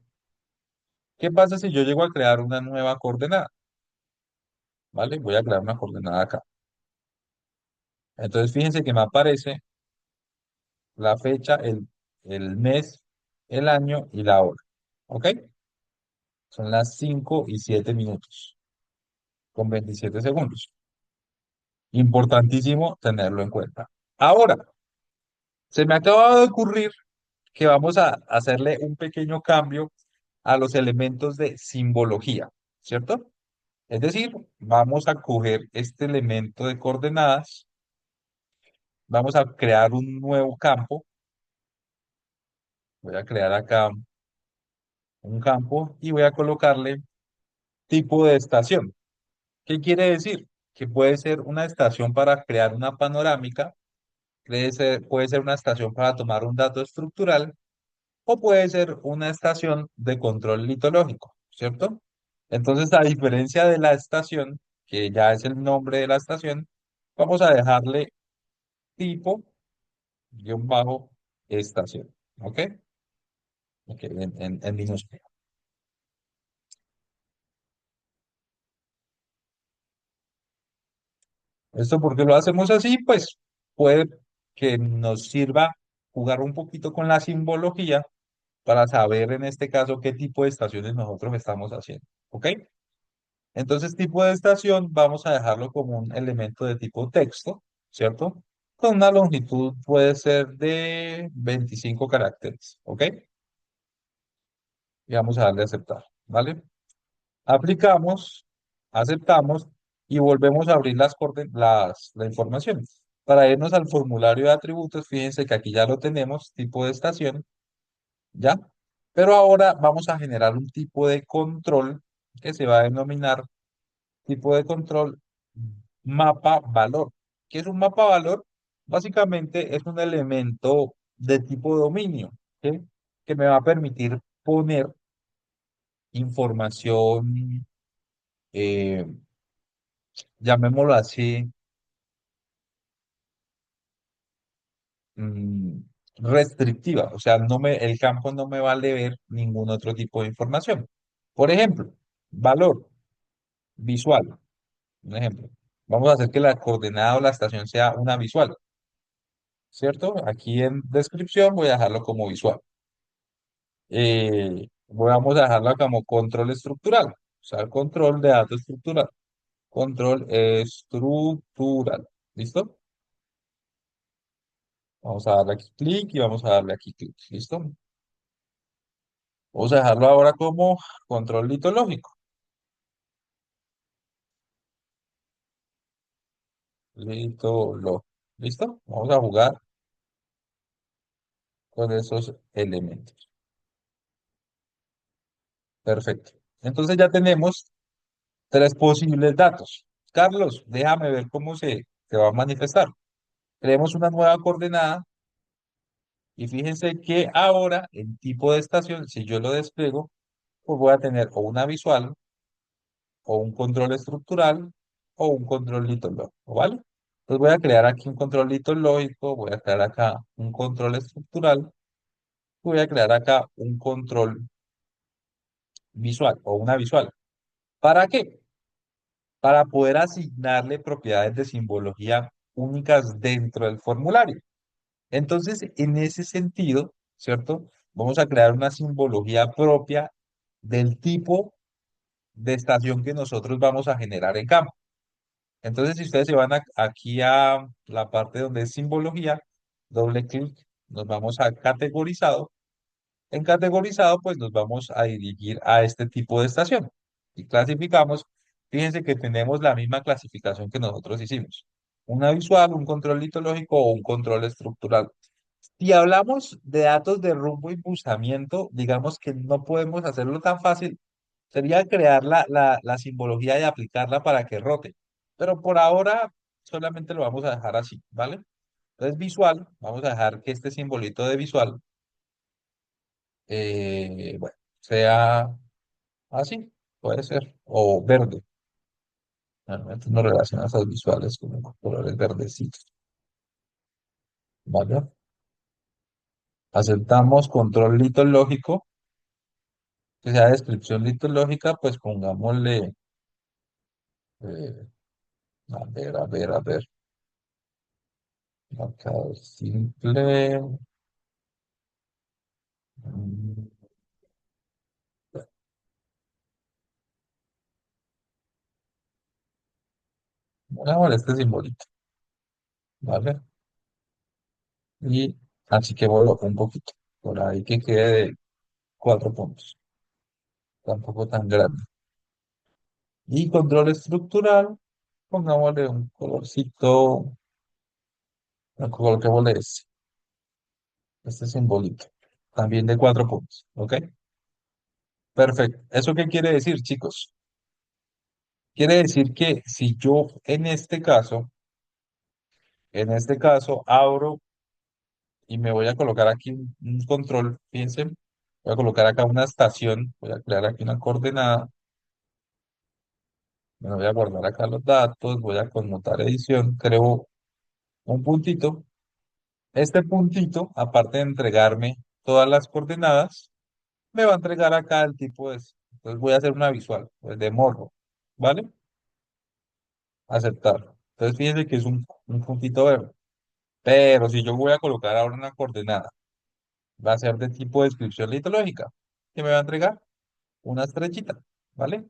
¿qué pasa si yo llego a crear una nueva coordenada? ¿Vale? Voy a crear una coordenada acá. Entonces, fíjense que me aparece la fecha, el mes, el año y la hora, ¿ok? Son las 5:07 con 27 segundos. Importantísimo tenerlo en cuenta. Ahora, se me acaba de ocurrir que vamos a hacerle un pequeño cambio a los elementos de simbología, ¿cierto? Es decir, vamos a coger este elemento de coordenadas, vamos a crear un nuevo campo, voy a crear acá un campo y voy a colocarle tipo de estación. ¿Qué quiere decir? Que puede ser una estación para crear una panorámica, puede ser una estación para tomar un dato estructural o puede ser una estación de control litológico, ¿cierto? Entonces, a diferencia de la estación, que ya es el nombre de la estación, vamos a dejarle tipo guión bajo estación, ¿ok? Ok, en minúscula. ¿Esto por qué lo hacemos así? Pues puede que nos sirva jugar un poquito con la simbología para saber en este caso qué tipo de estaciones nosotros estamos haciendo, ¿ok? Entonces, tipo de estación vamos a dejarlo como un elemento de tipo texto, ¿cierto? Con una longitud puede ser de 25 caracteres, ¿ok? Y vamos a darle a aceptar, ¿vale? Aplicamos, aceptamos y volvemos a abrir la información. Para irnos al formulario de atributos, fíjense que aquí ya lo tenemos, tipo de estación, ¿ya? Pero ahora vamos a generar un tipo de control que se va a denominar tipo de control mapa valor. ¿Qué es un mapa valor? Básicamente es un elemento de tipo dominio, ¿sí? Que me va a permitir poner información, eh, llamémoslo así, mm, restrictiva. O sea, el campo no me va a leer ningún otro tipo de información. Por ejemplo, valor visual. Un ejemplo. Vamos a hacer que la coordenada o la estación sea una visual, ¿cierto? Aquí en descripción voy a dejarlo como visual. Vamos a dejarlo como control estructural. O sea, el control de datos estructural. Control estructural. ¿Listo? Vamos a darle aquí clic y vamos a darle aquí clic. ¿Listo? Vamos a dejarlo ahora como control litológico. Litológico. ¿Listo? Vamos a jugar con esos elementos. Perfecto. Entonces ya tenemos tres posibles datos. Carlos, déjame ver cómo se va a manifestar. Creemos una nueva coordenada y fíjense que ahora en tipo de estación, si yo lo despliego, pues voy a tener o una visual, o un control estructural, o un control litológico, ¿vale? Entonces voy a crear aquí un control litológico, voy a crear acá un control estructural, voy a crear acá un control visual o una visual. ¿Para qué? Para poder asignarle propiedades de simbología únicas dentro del formulario. Entonces, en ese sentido, ¿cierto? Vamos a crear una simbología propia del tipo de estación que nosotros vamos a generar en campo. Entonces, si ustedes se van aquí a la parte donde es simbología, doble clic, nos vamos a categorizado. En categorizado, pues nos vamos a dirigir a este tipo de estación. Y clasificamos, fíjense que tenemos la misma clasificación que nosotros hicimos. Una visual, un control litológico o un control estructural. Si hablamos de datos de rumbo y impulsamiento, digamos que no podemos hacerlo tan fácil. Sería crear la simbología y aplicarla para que rote. Pero por ahora solamente lo vamos a dejar así, ¿vale? Entonces visual, vamos a dejar que este simbolito de visual, bueno, sea así, puede ser, o verde. Normalmente no relaciona esas visuales con colores verdecitos, ¿vale? Aceptamos control litológico, que sea descripción litológica, pues pongámosle, eh, a ver, marcador simple. mm, Pongámosle este simbolito, ¿vale? Y así que coloco un poquito, por ahí que quede de 4 puntos, tampoco tan grande. Y control estructural, pongámosle un colorcito, coloquémosle este simbolito, también de 4 puntos, ¿ok? Perfecto. ¿Eso qué quiere decir, chicos? Quiere decir que si yo en este caso abro y me voy a colocar aquí un control, fíjense, voy a colocar acá una estación, voy a crear aquí una coordenada, me voy a guardar acá los datos, voy a conmutar edición, creo un puntito. Este puntito, aparte de entregarme todas las coordenadas, me va a entregar acá el tipo de... Entonces voy a hacer una visual, pues de morro, ¿vale? Aceptar. Entonces fíjense que es un puntito verde. Pero si yo voy a colocar ahora una coordenada, va a ser de tipo descripción litológica, que me va a entregar una estrellita, ¿vale?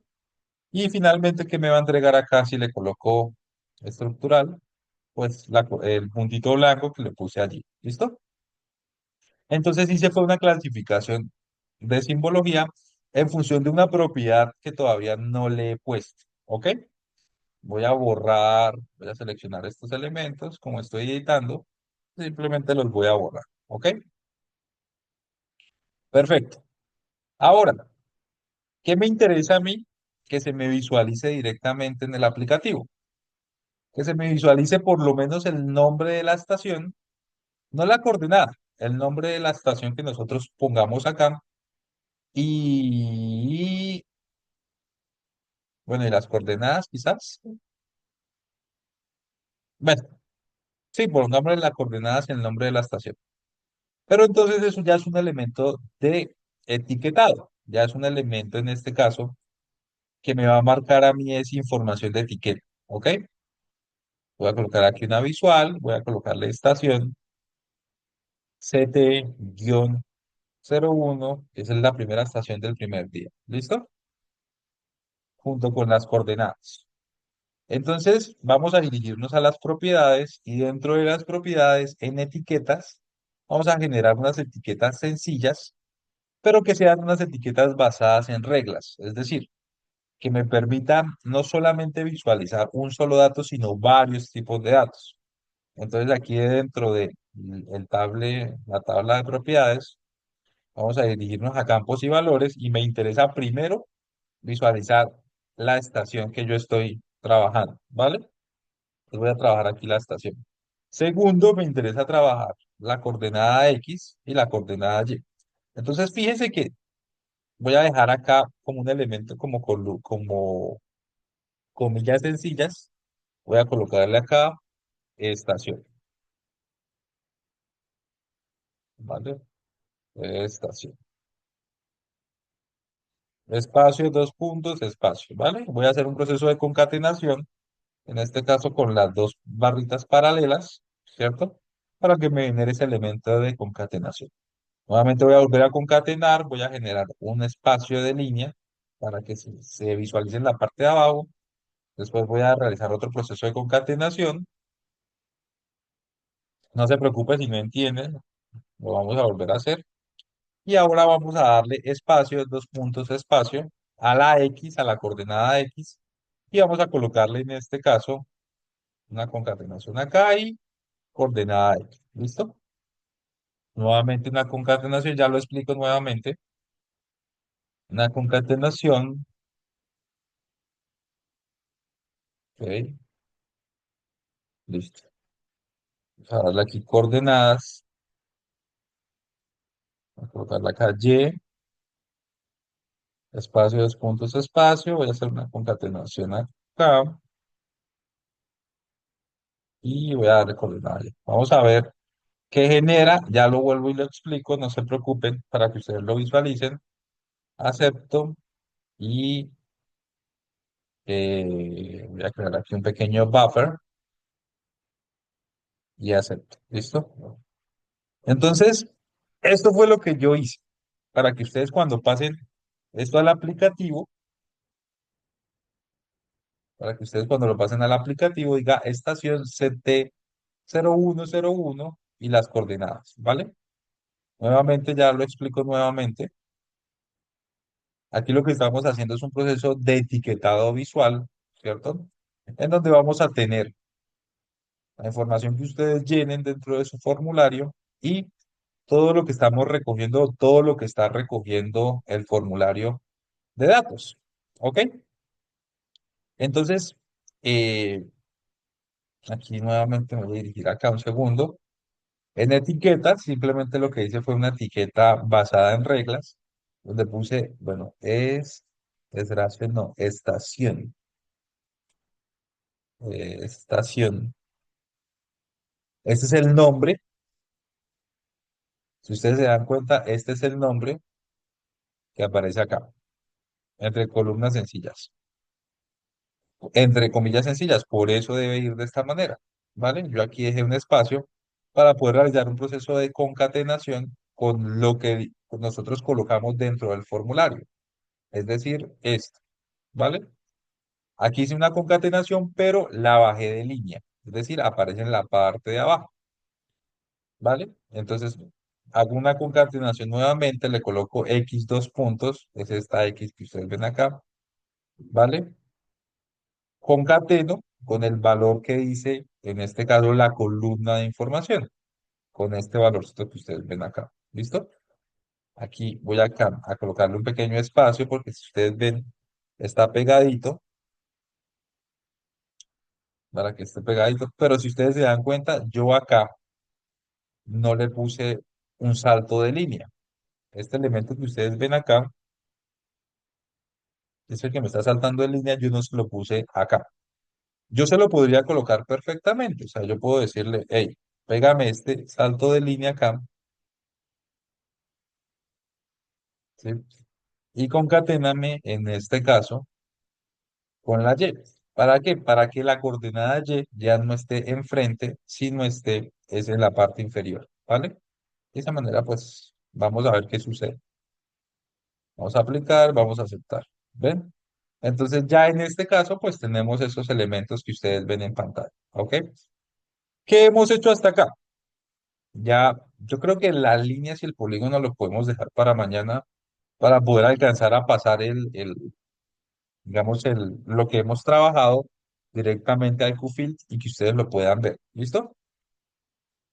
Y finalmente, ¿qué me va a entregar acá si le coloco estructural? Pues el puntito blanco que le puse allí. ¿Listo? Entonces hice fue una clasificación de simbología en función de una propiedad que todavía no le he puesto. ¿Ok? Voy a borrar, voy a seleccionar estos elementos, como estoy editando, simplemente los voy a borrar. ¿Ok? Perfecto. Ahora, ¿qué me interesa a mí? Que se me visualice directamente en el aplicativo. Que se me visualice por lo menos el nombre de la estación, no la coordenada, el nombre de la estación que nosotros pongamos acá. Y bueno, y las coordenadas quizás. Bueno, sí, pongámosle las coordenadas y el nombre de la estación. Pero entonces eso ya es un elemento de etiquetado. Ya es un elemento en este caso que me va a marcar a mí esa información de etiqueta. ¿Ok? Voy a colocar aquí una visual, voy a colocarle estación CT-01, que esa es la primera estación del primer día. ¿Listo? Junto con las coordenadas. Entonces, vamos a dirigirnos a las propiedades y dentro de las propiedades, en etiquetas, vamos a generar unas etiquetas sencillas pero que sean unas etiquetas basadas en reglas, es decir, que me permitan no solamente visualizar un solo dato, sino varios tipos de datos. Entonces aquí dentro de la tabla de propiedades, vamos a dirigirnos a campos y valores y me interesa primero visualizar la estación que yo estoy trabajando, ¿vale? Entonces voy a trabajar aquí la estación. Segundo, me interesa trabajar la coordenada X y la coordenada Y. Entonces fíjense que voy a dejar acá como un elemento como comillas sencillas. Voy a colocarle acá estación, ¿vale? Estación. Espacio, dos puntos, espacio, ¿vale? Voy a hacer un proceso de concatenación, en este caso con las dos barritas paralelas, ¿cierto? Para que me genere ese elemento de concatenación. Nuevamente voy a volver a concatenar, voy a generar un espacio de línea para que se visualice en la parte de abajo. Después voy a realizar otro proceso de concatenación. No se preocupe si no entienden, lo vamos a volver a hacer. Y ahora vamos a darle espacio, dos puntos espacio, a la X, a la coordenada X, y vamos a colocarle en este caso una concatenación acá y coordenada X. ¿Listo? Nuevamente una concatenación, ya lo explico nuevamente. Una concatenación, ok, listo. Vamos a darle aquí coordenadas, voy a colocarle acá Y, espacio, dos puntos espacio, voy a hacer una concatenación acá y voy a darle coordenada Y. Vamos a ver que genera, ya lo vuelvo y lo explico, no se preocupen para que ustedes lo visualicen. Acepto y voy a crear aquí un pequeño buffer y acepto. ¿Listo? Entonces, esto fue lo que yo hice para que ustedes cuando pasen esto al aplicativo, para que ustedes cuando lo pasen al aplicativo diga estación CT0101 y las coordenadas, ¿vale? Nuevamente, ya lo explico nuevamente. Aquí lo que estamos haciendo es un proceso de etiquetado visual, ¿cierto? En donde vamos a tener la información que ustedes llenen dentro de su formulario y todo lo que estamos recogiendo, todo lo que está recogiendo el formulario de datos. ¿Ok? Entonces, eh, aquí nuevamente me voy a dirigir acá un segundo. En etiquetas, simplemente lo que hice fue una etiqueta basada en reglas, donde puse, bueno, no, estación. Estación. Este es el nombre. Si ustedes se dan cuenta, este es el nombre que aparece acá, entre columnas sencillas, entre comillas sencillas. Por eso debe ir de esta manera, ¿vale? Yo aquí dejé un espacio para poder realizar un proceso de concatenación con lo que nosotros colocamos dentro del formulario, es decir, esto, ¿vale? Aquí hice una concatenación, pero la bajé de línea, es decir, aparece en la parte de abajo. ¿Vale? Entonces, hago una concatenación nuevamente, le coloco X dos puntos, es esta X que ustedes ven acá, ¿vale? Concateno con el valor que dice, en este caso, la columna de información, con este valorcito que ustedes ven acá, ¿listo? Aquí voy a colocarle un pequeño espacio porque si ustedes ven, está pegadito, para que esté pegadito, pero si ustedes se dan cuenta, yo acá no le puse un salto de línea. Este elemento que ustedes ven acá es el que me está saltando en línea, yo no se lo puse acá. Yo se lo podría colocar perfectamente, o sea, yo puedo decirle, hey, pégame este salto de línea acá, ¿sí? Y concaténame en este caso con la Y. ¿Para qué? Para que la coordenada Y ya no esté enfrente, sino es en la parte inferior, ¿vale? De esa manera, pues, vamos a ver qué sucede. Vamos a aplicar, vamos a aceptar. ¿Ven? Entonces ya en este caso, pues tenemos esos elementos que ustedes ven en pantalla. ¿Ok? ¿Qué hemos hecho hasta acá? Ya, yo creo que las líneas y el polígono lo podemos dejar para mañana para poder alcanzar a pasar digamos, lo que hemos trabajado directamente al QField y que ustedes lo puedan ver. ¿Listo?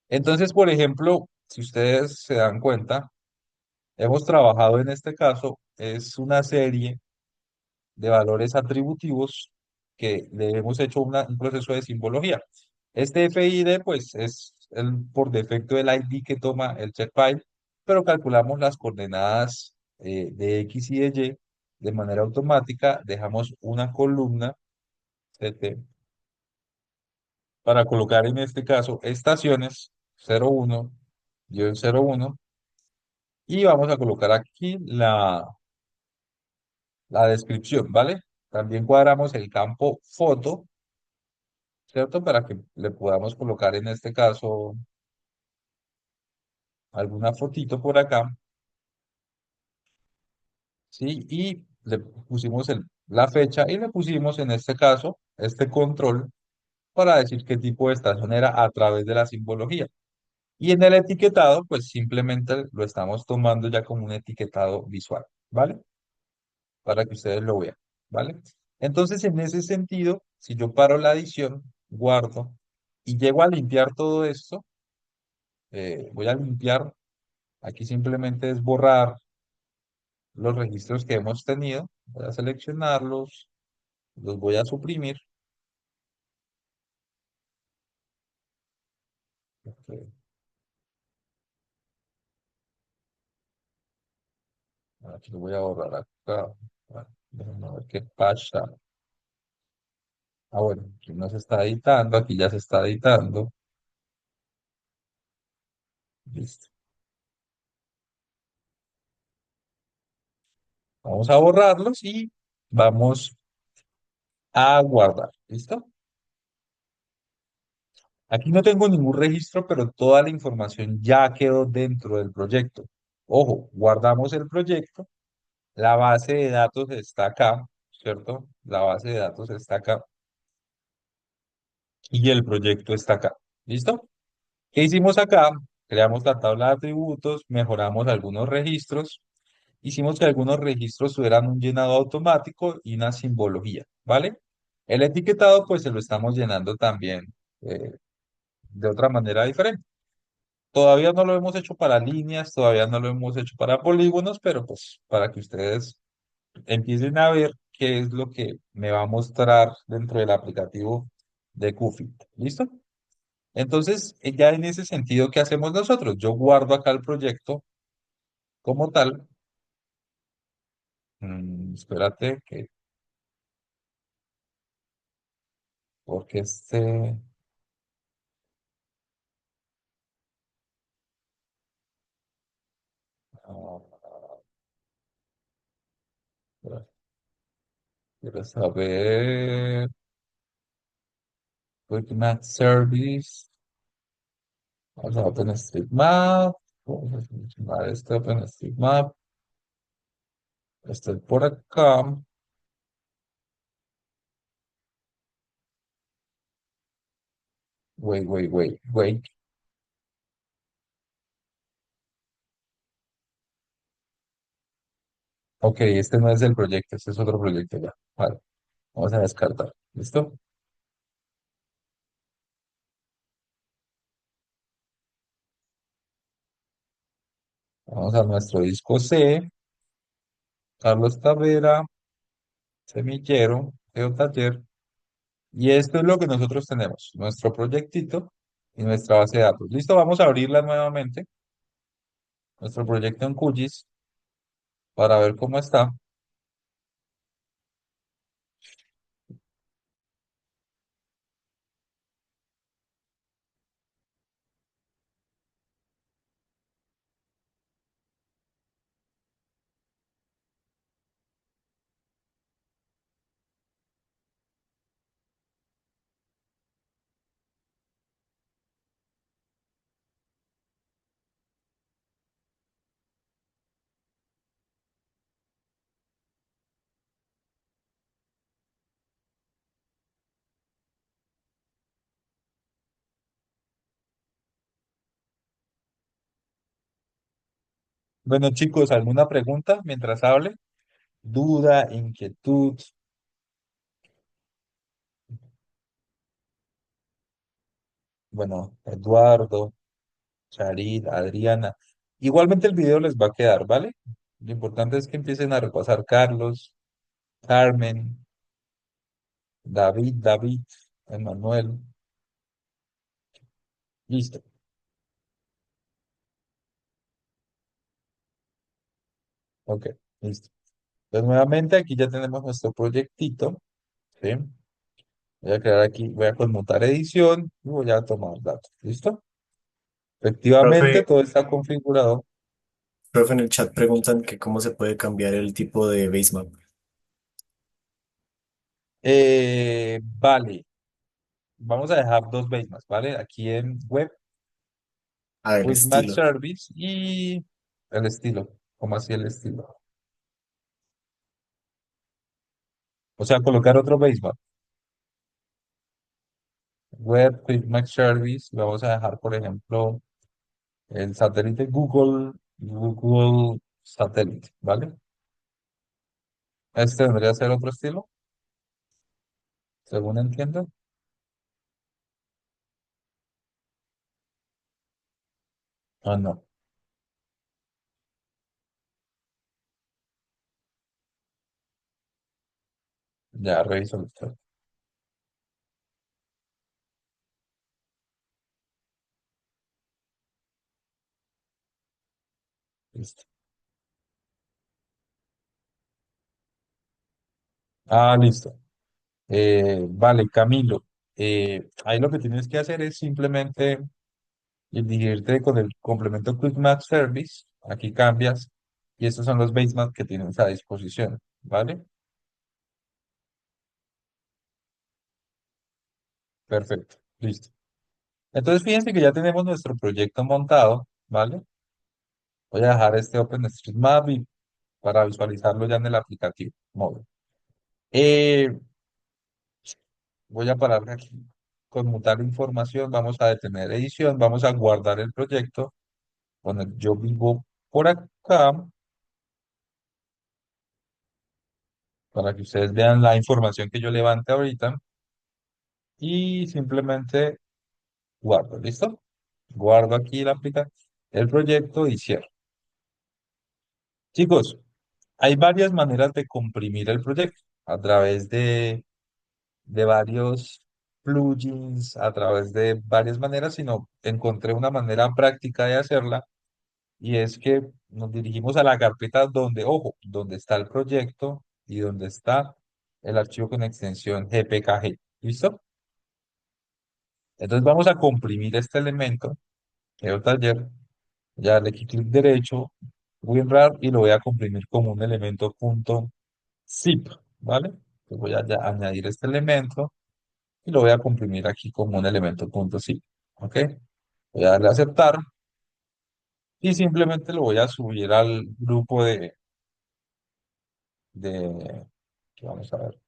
Entonces, por ejemplo, si ustedes se dan cuenta, hemos trabajado en este caso, es una serie de valores atributivos que le hemos hecho un proceso de simbología. Este FID, pues, es por defecto el ID que toma el checkfile, pero calculamos las coordenadas de X y de Y de manera automática. Dejamos una columna CT para colocar en este caso estaciones 01, 01, y vamos a colocar aquí la descripción, ¿vale? También cuadramos el campo foto, ¿cierto? Para que le podamos colocar en este caso alguna fotito por acá, ¿sí? Y le pusimos la fecha y le pusimos en este caso este control para decir qué tipo de estación era a través de la simbología. Y en el etiquetado, pues simplemente lo estamos tomando ya como un etiquetado visual, ¿vale? Para que ustedes lo vean, ¿vale? Entonces, en ese sentido, si yo paro la edición, guardo y llego a limpiar todo esto, voy a limpiar, aquí simplemente es borrar los registros que hemos tenido, voy a seleccionarlos, los voy a suprimir, ok, aquí lo voy a borrar acá, bueno, déjenme ver qué pasa. Ah, bueno, aquí no se está editando, aquí ya se está editando, listo. Vamos a borrarlos y vamos a guardar, ¿listo? Aquí no tengo ningún registro, pero toda la información ya quedó dentro del proyecto. Ojo, guardamos el proyecto, la base de datos está acá, ¿cierto? La base de datos está acá y el proyecto está acá. ¿Listo? ¿Qué hicimos acá? Creamos la tabla de atributos, mejoramos algunos registros, hicimos que algunos registros tuvieran un llenado automático y una simbología, ¿vale? El etiquetado, pues se lo estamos llenando también eh, de otra manera diferente. Todavía no lo hemos hecho para líneas, todavía no lo hemos hecho para polígonos, pero pues para que ustedes empiecen a ver qué es lo que me va a mostrar dentro del aplicativo de Qfit. ¿Listo? Entonces, ya en ese sentido, ¿qué hacemos nosotros? Yo guardo acá el proyecto como tal. Espérate, que porque ah, quiero saber, Quick Math Service, vamos a OpenStreetMap, vamos a seleccionar este OpenStreetMap. Estoy por acá. Wait. Ok, este no es el proyecto, este es otro proyecto ya. Vale, vamos a descartar. ¿Listo? Vamos a nuestro disco C, Carlos Tavera, Semillero, Geotaller. Y esto es lo que nosotros tenemos, nuestro proyectito y nuestra base de datos. ¿Listo? Vamos a abrirla nuevamente, nuestro proyecto en QGIS, para ver cómo está. Bueno, chicos, ¿alguna pregunta mientras hable? ¿Duda, inquietud? Bueno, Eduardo, Charit, Adriana. Igualmente el video les va a quedar, ¿vale? Lo importante es que empiecen a repasar Carlos, Carmen, David, Emanuel. Listo. Ok, listo. Entonces, nuevamente aquí ya tenemos nuestro proyectito, ¿sí? Voy a crear aquí, voy a conmutar edición y voy a tomar datos. ¿Listo? Efectivamente, Profe, todo está configurado. profe, en el chat preguntan que cómo se puede cambiar el tipo de basemap. Vale, vamos a dejar dos basemans, ¿vale? Aquí en web, Ah, el Quick Match estilo. Service y el estilo. ¿Cómo así el estilo? O sea, colocar otro baseman. Web, Quick Match Service. Vamos a dejar, por ejemplo, el satélite Google Satélite, ¿vale? Este tendría que ser otro estilo, según entiendo. Ah, no, ya reviso el estilo. Listo. Ah, listo. Vale, Camilo. Ahí lo que tienes que hacer es simplemente dirigirte con el complemento Quick Match Service. Aquí cambias y estos son los basemaps que tienes a disposición, ¿vale? Perfecto, listo. Entonces fíjense que ya tenemos nuestro proyecto montado, ¿vale? Voy a dejar este OpenStreetMap y para visualizarlo ya en el aplicativo móvil. Eh, Voy a parar aquí, conmutar información, vamos a detener edición, vamos a guardar el proyecto, poner yo vivo por acá para que ustedes vean la información que yo levante ahorita y simplemente guardo, ¿listo? Guardo aquí el proyecto y cierro. Chicos, hay varias maneras de comprimir el proyecto a través de varios plugins, a través de varias maneras, sino encontré una manera práctica de hacerla y es que nos dirigimos a la carpeta donde, ojo, donde está el proyecto y donde está el archivo con extensión GPKG. ¿Listo? Entonces vamos a comprimir este elemento, el taller, ya le clic derecho, WinRAR y lo voy a comprimir como un elemento punto zip, ¿vale? Entonces voy a añadir este elemento y lo voy a comprimir aquí como un elemento punto zip, ¿ok? Voy a darle a aceptar y simplemente lo voy a subir al grupo de, vamos a ver,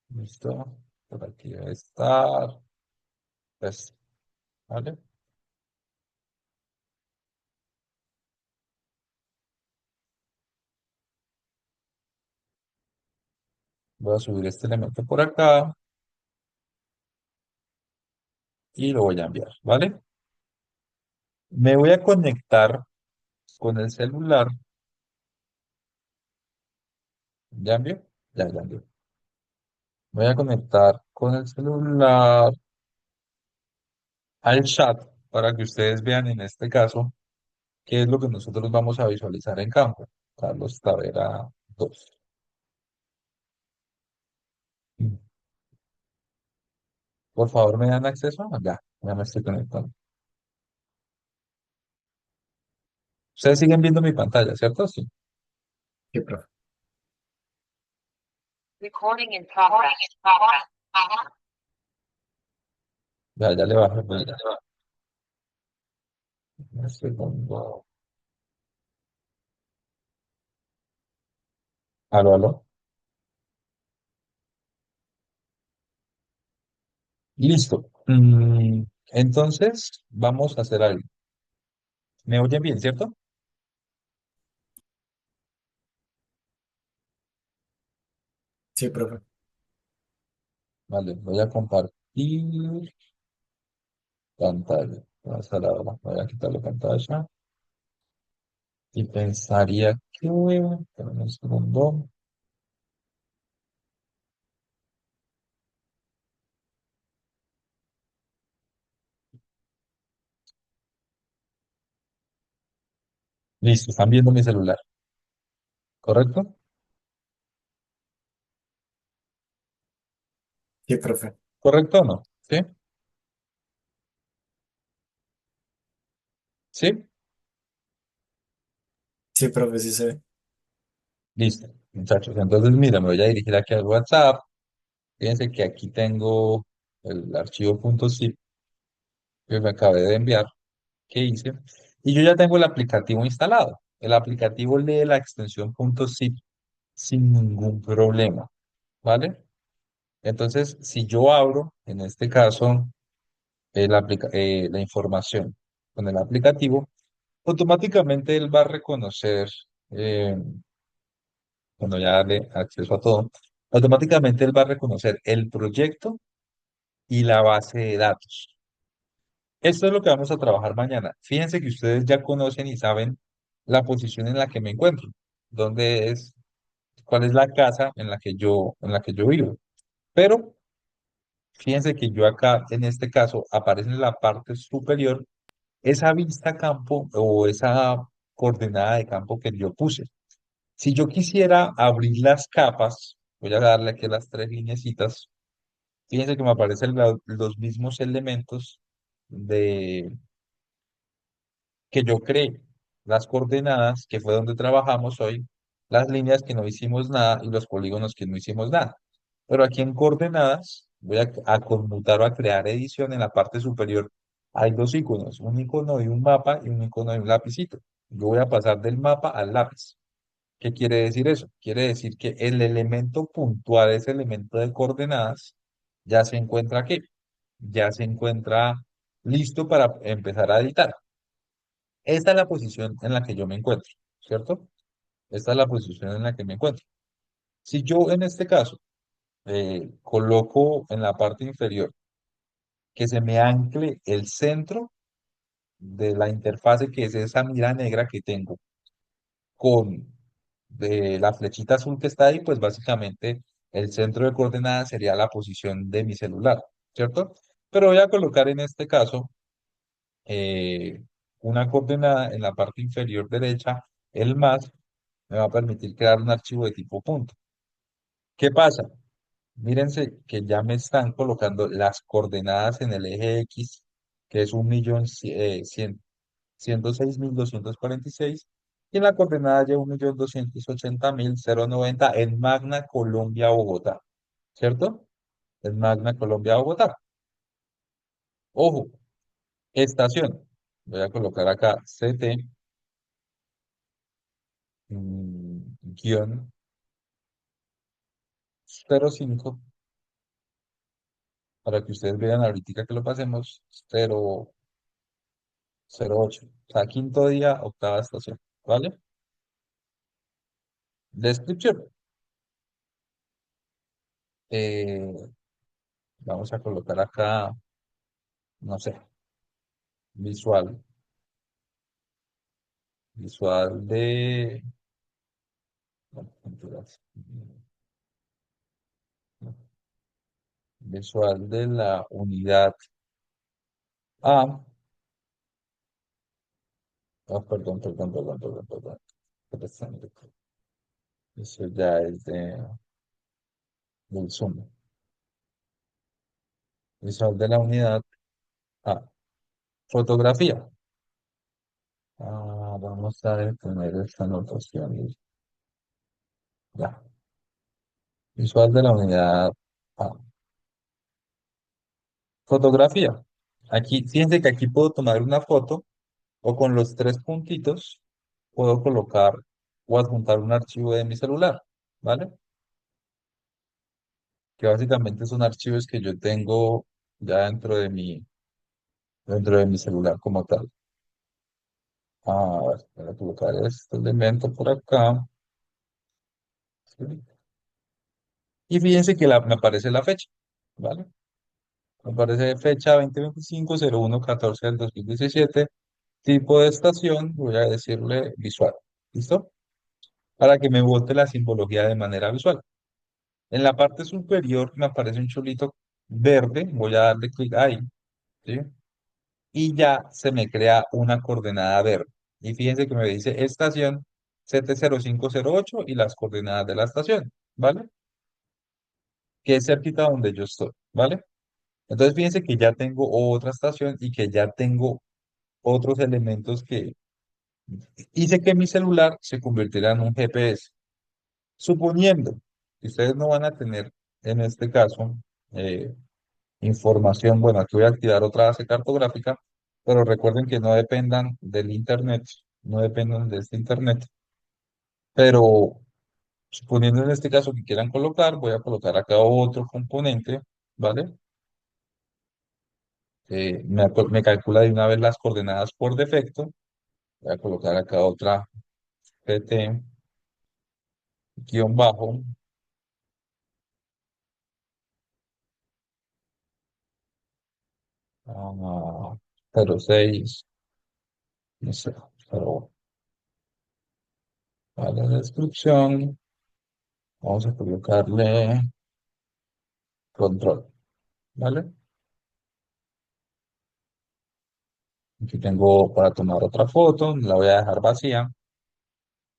listo, por aquí debe estar, pues, ¿vale? Voy a subir este elemento por acá y lo voy a enviar, ¿vale? Me voy a conectar con el celular. ¿Ya envió? Ya envió. Voy a conectar con el celular al chat para que ustedes vean en este caso qué es lo que nosotros vamos a visualizar en campo. Carlos Tavera 2. Por favor, ¿me dan acceso? Ya me estoy conectando. Ustedes siguen viendo mi pantalla, ¿cierto? Sí. Sí, profe. Recording in progress. Ya le bajé. Un segundo. Aló, aló. Listo. Entonces, vamos a hacer algo. ¿Me oyen bien, cierto? Sí, profe. Vale, voy a compartir pantalla. Voy a quitar la pantalla y pensaría que, espérame un segundo. Listo, están viendo mi celular, ¿correcto? Sí, profe. ¿Correcto o no? ¿Sí? ¿Sí? Sí, profe, sí se ve. Listo, muchachos. Entonces, mira, me voy a dirigir aquí al WhatsApp. Fíjense que aquí tengo el archivo .zip que me acabé de enviar, que hice, y yo ya tengo el aplicativo instalado. El aplicativo lee la extensión .zip sin ningún problema, ¿vale? Entonces, si yo abro, en este caso, la información con el aplicativo, automáticamente él va a reconocer, eh, cuando ya dé acceso a todo, automáticamente él va a reconocer el proyecto y la base de datos. Esto es lo que vamos a trabajar mañana. Fíjense que ustedes ya conocen y saben la posición en la que me encuentro, dónde es, cuál es la casa en la que yo vivo. Pero fíjense que yo acá, en este caso, aparece en la parte superior esa vista campo o esa coordenada de campo que yo puse. Si yo quisiera abrir las capas, voy a darle aquí a las tres lineecitas. Fíjense que me aparecen los mismos elementos de que yo creé, las coordenadas, que fue donde trabajamos hoy, las líneas que no hicimos nada y los polígonos que no hicimos nada. Pero aquí en coordenadas voy a conmutar o a crear edición en la parte superior. Hay dos iconos, un icono de un mapa y un icono de un lapicito. Yo voy a pasar del mapa al lápiz. ¿Qué quiere decir eso? Quiere decir que el elemento puntual, ese elemento de coordenadas, ya se encuentra aquí, ya se encuentra listo para empezar a editar. Esta es la posición en la que yo me encuentro, ¿cierto? Esta es la posición en la que me encuentro. Si yo en este caso coloco en la parte inferior que se me ancle el centro de la interfase, que es esa mira negra que tengo, con la flechita azul que está ahí, pues básicamente el centro de coordenadas sería la posición de mi celular, ¿cierto? Pero voy a colocar en este caso eh, una coordenada en la parte inferior derecha, el más, me va a permitir crear un archivo de tipo punto. ¿Qué pasa? Mírense que ya me están colocando las coordenadas en el eje X, que es 1.600.246, y en la coordenada Y 1.280.090 en Magna, Colombia, Bogotá, ¿cierto? En Magna, Colombia, Bogotá. Ojo, estación. Voy a colocar acá CT guión 05 para que ustedes vean ahorita que lo pasemos 008. O sea, quinto día, octava estación, ¿vale? Descripción. Eh, vamos a colocar acá, no sé, visual. Visual de... no, mentiras. Visual de la unidad A. Ah, perdón. Eso ya es del Zoom. Visual de la unidad A. Fotografía. Vamos a detener esta anotación. Ya. Visual de la unidad A. Fotografía. Aquí, fíjense que aquí puedo tomar una foto o con los tres puntitos puedo colocar o adjuntar un archivo de mi celular, ¿vale? Que básicamente son archivos que yo tengo ya dentro de mi celular como tal. Ver, voy a colocar este elemento por acá. ¿Sí? Y fíjense que me aparece la fecha, ¿vale? Me aparece fecha 2025-01-14 del 2017, tipo de estación, voy a decirle visual, ¿listo? Para que me bote la simbología de manera visual. En la parte superior me aparece un chulito verde, voy a darle clic ahí, ¿sí? Y ya se me crea una coordenada verde. Y fíjense que me dice estación 70508 y las coordenadas de la estación, ¿vale? Que es cerquita donde yo estoy, ¿vale? Entonces fíjense que ya tengo otra estación y que ya tengo otros elementos que hice que mi celular se convirtiera en un GPS. Suponiendo que ustedes no van a tener, en este caso, eh, información, bueno, aquí voy a activar otra base cartográfica, pero recuerden que no dependan del Internet, no dependan de este Internet, pero suponiendo en este caso que quieran colocar, voy a colocar acá otro componente, ¿vale? Me calcula de una vez las coordenadas por defecto, voy a colocar acá otra PT guión bajo, 06, no sé, pero a la descripción vamos a colocarle control, ¿vale? Aquí tengo para tomar otra foto, la voy a dejar vacía.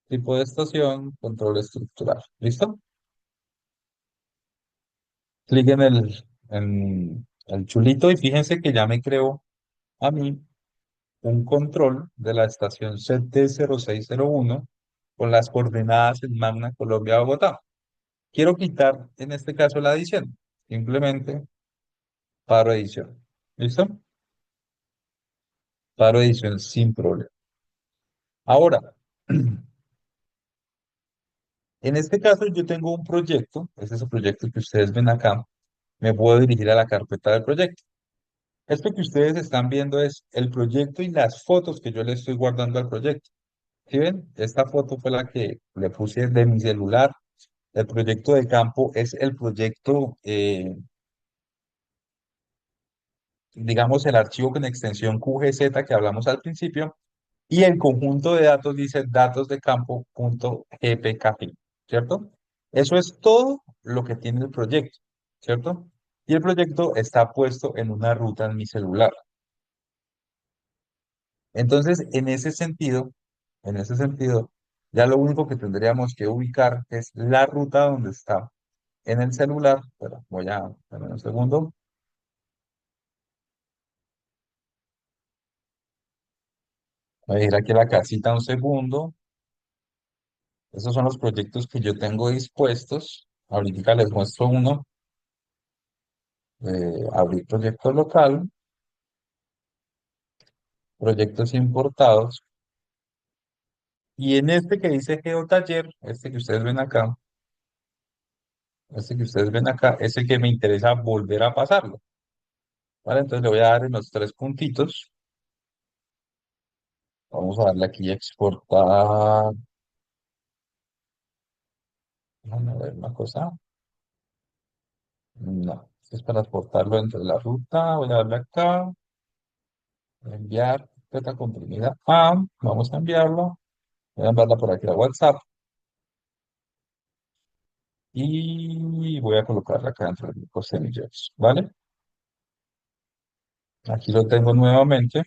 Tipo de estación, control estructural. ¿Listo? Clic en el chulito y fíjense que ya me creo a mí un control de la estación CT0601 con las coordenadas en Magna, Colombia, Bogotá. Quiero quitar en este caso la edición. Simplemente paro edición. ¿Listo? Paro edición sin problema. Ahora, en este caso yo tengo un proyecto, ese es el proyecto que ustedes ven acá, me puedo dirigir a la carpeta del proyecto. Esto que ustedes están viendo es el proyecto y las fotos que yo le estoy guardando al proyecto. ¿Sí ven? Esta foto fue la que le puse de mi celular. El proyecto de campo es el proyecto, digamos, el archivo con extensión QGZ que hablamos al principio. Y el conjunto de datos dice datos de campo.gpkg, ¿cierto? Eso es todo lo que tiene el proyecto, ¿cierto? Y el proyecto está puesto en una ruta en mi celular. Entonces, en ese sentido, ya lo único que tendríamos que ubicar es la ruta donde está en el celular. Pero voy a, dame un segundo, voy a ir aquí a la casita un segundo. Esos son los proyectos que yo tengo dispuestos. Ahorita les muestro uno. Abrir proyecto local, proyectos importados. Y en este que dice GeoTaller, este que ustedes ven acá, es el que me interesa volver a pasarlo. ¿Vale? Entonces le voy a dar en los tres puntitos. Vamos a darle aquí a exportar. Vamos a ver una cosa. No, es para exportarlo dentro de la ruta. Voy a darle acá. Enviar. Teta comprimida. Vamos a enviarlo. Voy a enviarla por aquí a WhatsApp. Y voy a colocarla acá dentro de los semilleros. ¿Vale? Aquí lo tengo nuevamente.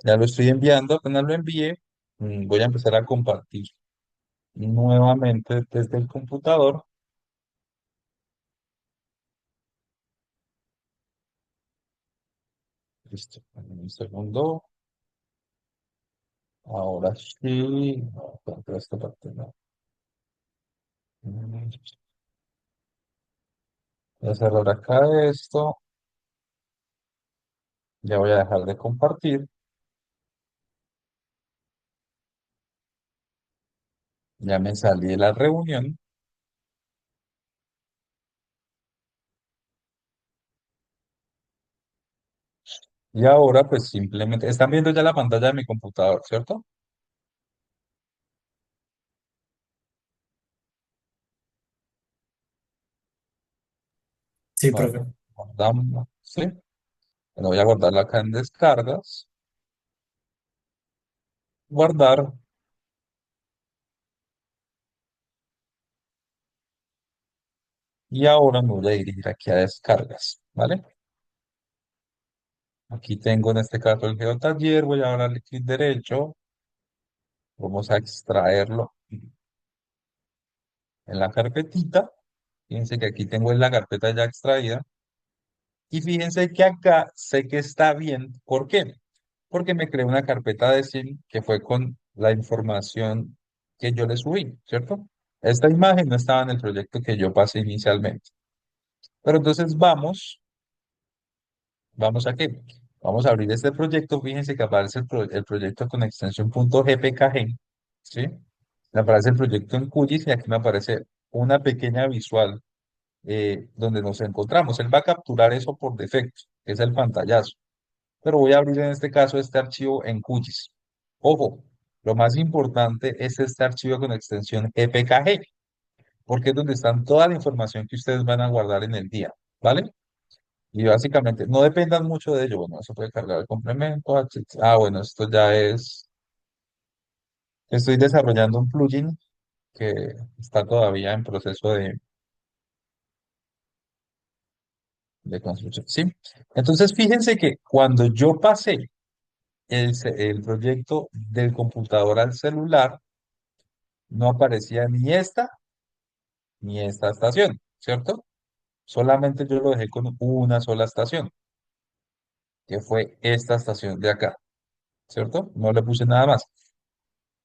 Ya lo estoy enviando. Apenas lo envíe, voy a empezar a compartir nuevamente desde el computador. Listo. Un segundo. Ahora sí. No, pero esta parte no. Mm, Voy a cerrar acá esto. Ya voy a dejar de compartir. Ya me salí de la reunión. Y ahora pues simplemente están viendo ya la pantalla de mi computador, ¿cierto? Sí, Bueno, profe. guardamos, ¿sí? Bueno, voy a guardarla acá en descargas. Guardar. Y ahora me voy a dirigir aquí a descargas, ¿vale? Aquí tengo en este caso el GeoTaller, voy a darle clic derecho, vamos a extraerlo en la carpetita. Fíjense que aquí tengo en la carpeta ya extraída. Y fíjense que acá sé que está bien. ¿Por qué? Porque me creé una carpeta de SIM que fue con la información que yo le subí, ¿cierto? Esta imagen no estaba en el proyecto que yo pasé inicialmente. Pero entonces vamos a qué. Vamos a abrir este proyecto. Fíjense que aparece el proyecto con extensión .gpkg, ¿sí? Me aparece el proyecto en QGIS y aquí me aparece una pequeña visual donde nos encontramos. Él va a capturar eso por defecto, que es el pantallazo. Pero voy a abrir en este caso este archivo en QGIS. Ojo, lo más importante es este archivo con extensión gpkg, porque es donde están toda la información que ustedes van a guardar en el día, ¿vale? Y básicamente, no dependan mucho de ello. Bueno, eso puede cargar el complemento. Bueno, esto ya es. Estoy desarrollando un plugin que está todavía en proceso de construcción. ¿Sí? Entonces, fíjense que cuando yo pasé el proyecto del computador al celular, no aparecía ni esta estación, ¿cierto? Solamente yo lo dejé con una sola estación, que fue esta estación de acá, ¿cierto? No le puse nada más.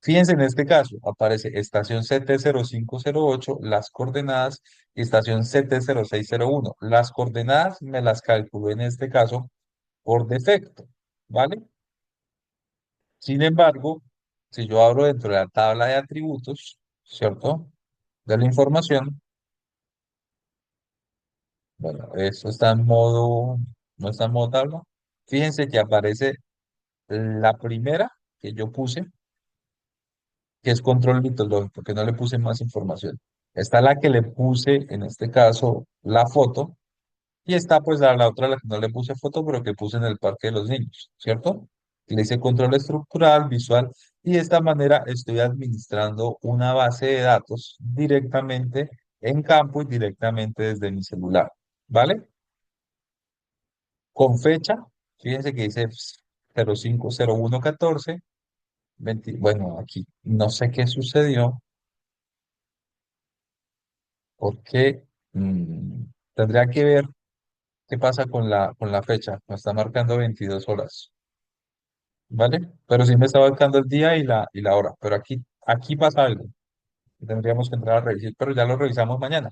Fíjense en este caso, aparece estación CT0508, las coordenadas, y estación CT0601. Las coordenadas me las calculó en este caso por defecto, ¿vale? Sin embargo, si yo abro dentro de la tabla de atributos, ¿cierto? De la información, bueno, eso está en modo, no está en modo tabla. Fíjense que aparece la primera que yo puse, que es control litológico, que no le puse más información. Está la que le puse, en este caso, la foto, y está pues la otra, la que no le puse foto, pero que puse en el parque de los niños, ¿cierto? Le hice control estructural, visual, y de esta manera estoy administrando una base de datos directamente en campo y directamente desde mi celular, ¿vale? Con fecha, fíjense que dice 050114, bueno, aquí no sé qué sucedió, porque tendría que ver qué pasa con la fecha. Me está marcando 22 horas, ¿vale? Pero sí me está marcando el día y la hora. Pero aquí pasa algo que tendríamos que entrar a revisar, pero ya lo revisamos mañana.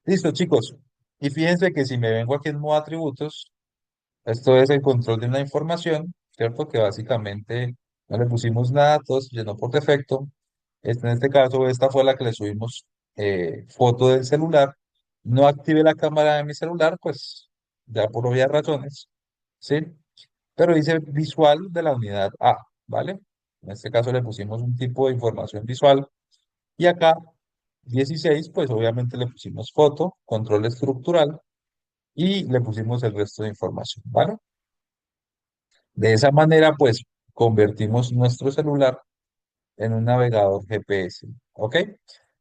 Listo, chicos. Y fíjense que si me vengo aquí en modo atributos, esto es el control de una información, ¿cierto? Que básicamente no le pusimos nada, todo se llenó por defecto. En este caso, esta fue la que le subimos foto del celular. No activé la cámara de mi celular, pues ya por obvias razones, ¿sí? Pero dice visual de la unidad A, ¿vale? En este caso le pusimos un tipo de información visual y acá 16 pues obviamente le pusimos foto, control estructural y le pusimos el resto de información, ¿vale? De esa manera, pues, convertimos nuestro celular en un navegador GPS, ¿ok?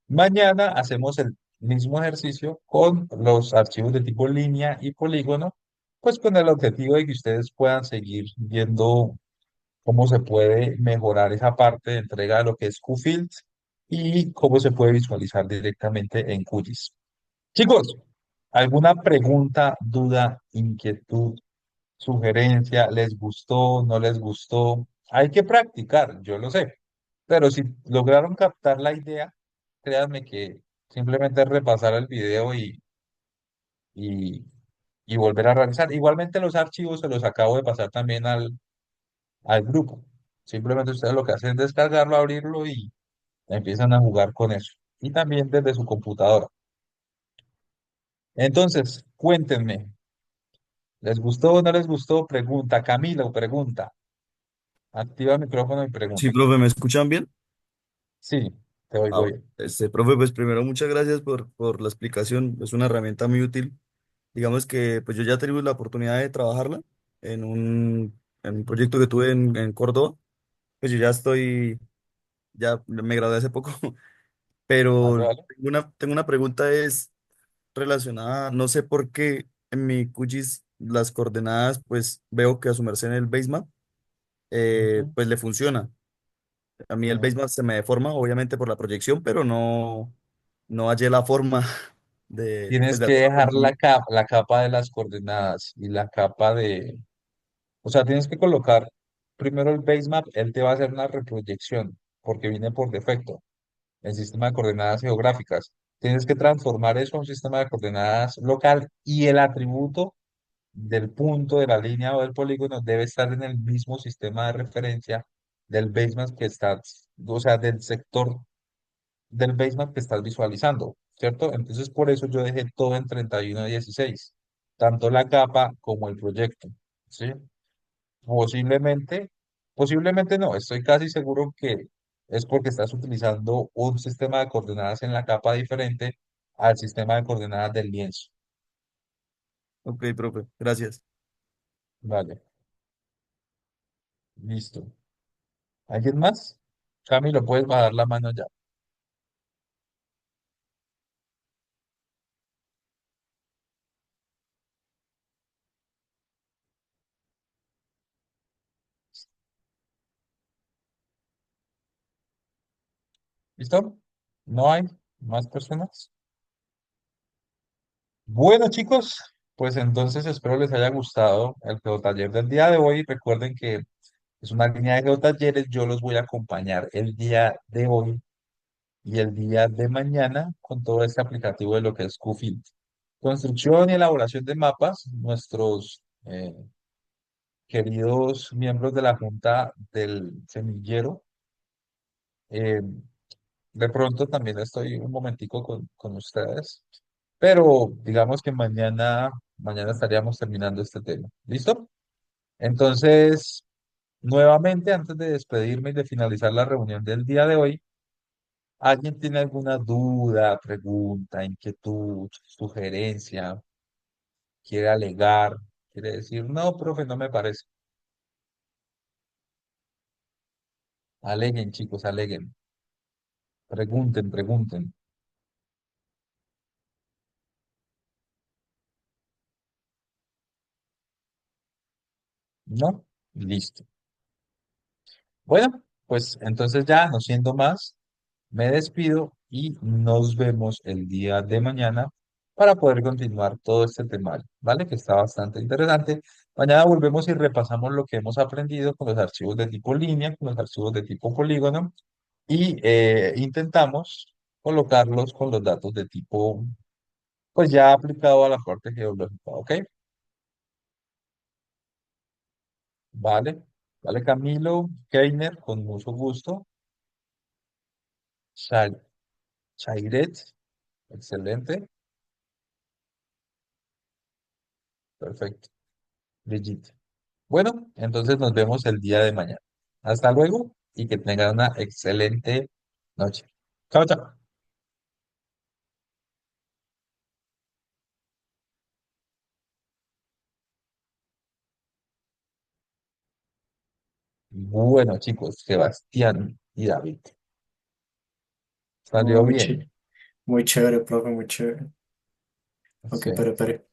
Mañana hacemos el mismo ejercicio con los archivos de tipo línea y polígono, pues con el objetivo de que ustedes puedan seguir viendo cómo se puede mejorar esa parte de entrega de lo que es QField y cómo se puede visualizar directamente en QGIS. Chicos, ¿alguna pregunta, duda, inquietud? Sugerencia, ¿les gustó? ¿No les gustó? Hay que practicar, yo lo sé, pero si lograron captar la idea, créanme que simplemente es repasar el video y, y volver a realizar. Igualmente los archivos se los acabo de pasar también al grupo. Simplemente ustedes lo que hacen es descargarlo, abrirlo y empiezan a jugar con eso. Y también desde su computadora. Entonces, cuéntenme, ¿les gustó o no les gustó? Pregunta, Camilo, pregunta. Activa el micrófono y Sí, pregunta. profe, ¿me escuchan bien? Sí, te oigo bien. Profe, pues primero muchas gracias por la explicación, es una herramienta muy útil Digamos que pues yo ya he tenido la oportunidad de trabajarla en un proyecto que tuve en Córdoba. Pues yo ya estoy, ya me gradué hace poco, Vale, pero vale. tengo una pregunta es relacionada, no sé por qué en mi QGIS las coordenadas, pues veo que a su merced en el basemap, Ujú. pues le funciona. A mí el Sí. basemap se me deforma, obviamente por la proyección, pero no hallé la forma pues, Tienes de que hacerlo dejar funcionar. la capa de las coordenadas y la capa de, o sea, tienes que colocar primero el base map, él te va a hacer una reproyección, porque viene por defecto, el sistema de coordenadas geográficas. Tienes que transformar eso a un sistema de coordenadas local y el atributo del punto, de la línea o del polígono debe estar en el mismo sistema de referencia del base map que estás, o sea, del sector del basement que estás visualizando, ¿cierto? Entonces, por eso yo dejé todo en 3116, tanto la capa como el proyecto, ¿sí? Posiblemente, posiblemente no, estoy casi seguro que es porque estás utilizando un sistema de coordenadas en la capa diferente al sistema de coordenadas del lienzo. Ok, profe, gracias. Vale, listo. ¿Alguien más? Camilo, puedes bajar la mano ya. ¿Listo? ¿No hay más personas? Bueno, chicos, pues entonces espero les haya gustado el geotaller del día de hoy. Recuerden que es una línea de geotalleres. Yo los voy a acompañar el día de hoy y el día de mañana con todo este aplicativo de lo que es QFILT. Construcción y elaboración de mapas. Nuestros queridos miembros de la Junta del Semillero. eh, de pronto también estoy un momentico con ustedes. Pero digamos que mañana estaríamos terminando este tema. ¿Listo? Entonces, nuevamente, antes de despedirme y de finalizar la reunión del día de hoy, ¿alguien tiene alguna duda, pregunta, inquietud, sugerencia? ¿Quiere alegar? ¿Quiere decir, no, profe, no me parece? Aleguen, chicos, aleguen. Pregunten, pregunten. ¿No? Listo. Bueno, pues entonces ya, no siendo más. Me despido y nos vemos el día de mañana para poder continuar todo este tema, ¿vale? Que está bastante interesante. Mañana volvemos y repasamos lo que hemos aprendido con los archivos de tipo línea, con los archivos de tipo polígono y intentamos colocarlos con los datos de tipo, pues ya aplicado a la parte geológica, ¿ok? Vale, vale, Camilo, Keiner, con mucho gusto. Chai- Chairet, excelente, perfecto. Brigitte. Bueno, entonces nos vemos el día de mañana. Hasta luego y que tengan una excelente noche. Chao, chao. Bueno, chicos, Sebastián y David. Oh, Salió bien. muy chévere, profe, muy chévere. Ok, Sí. pero.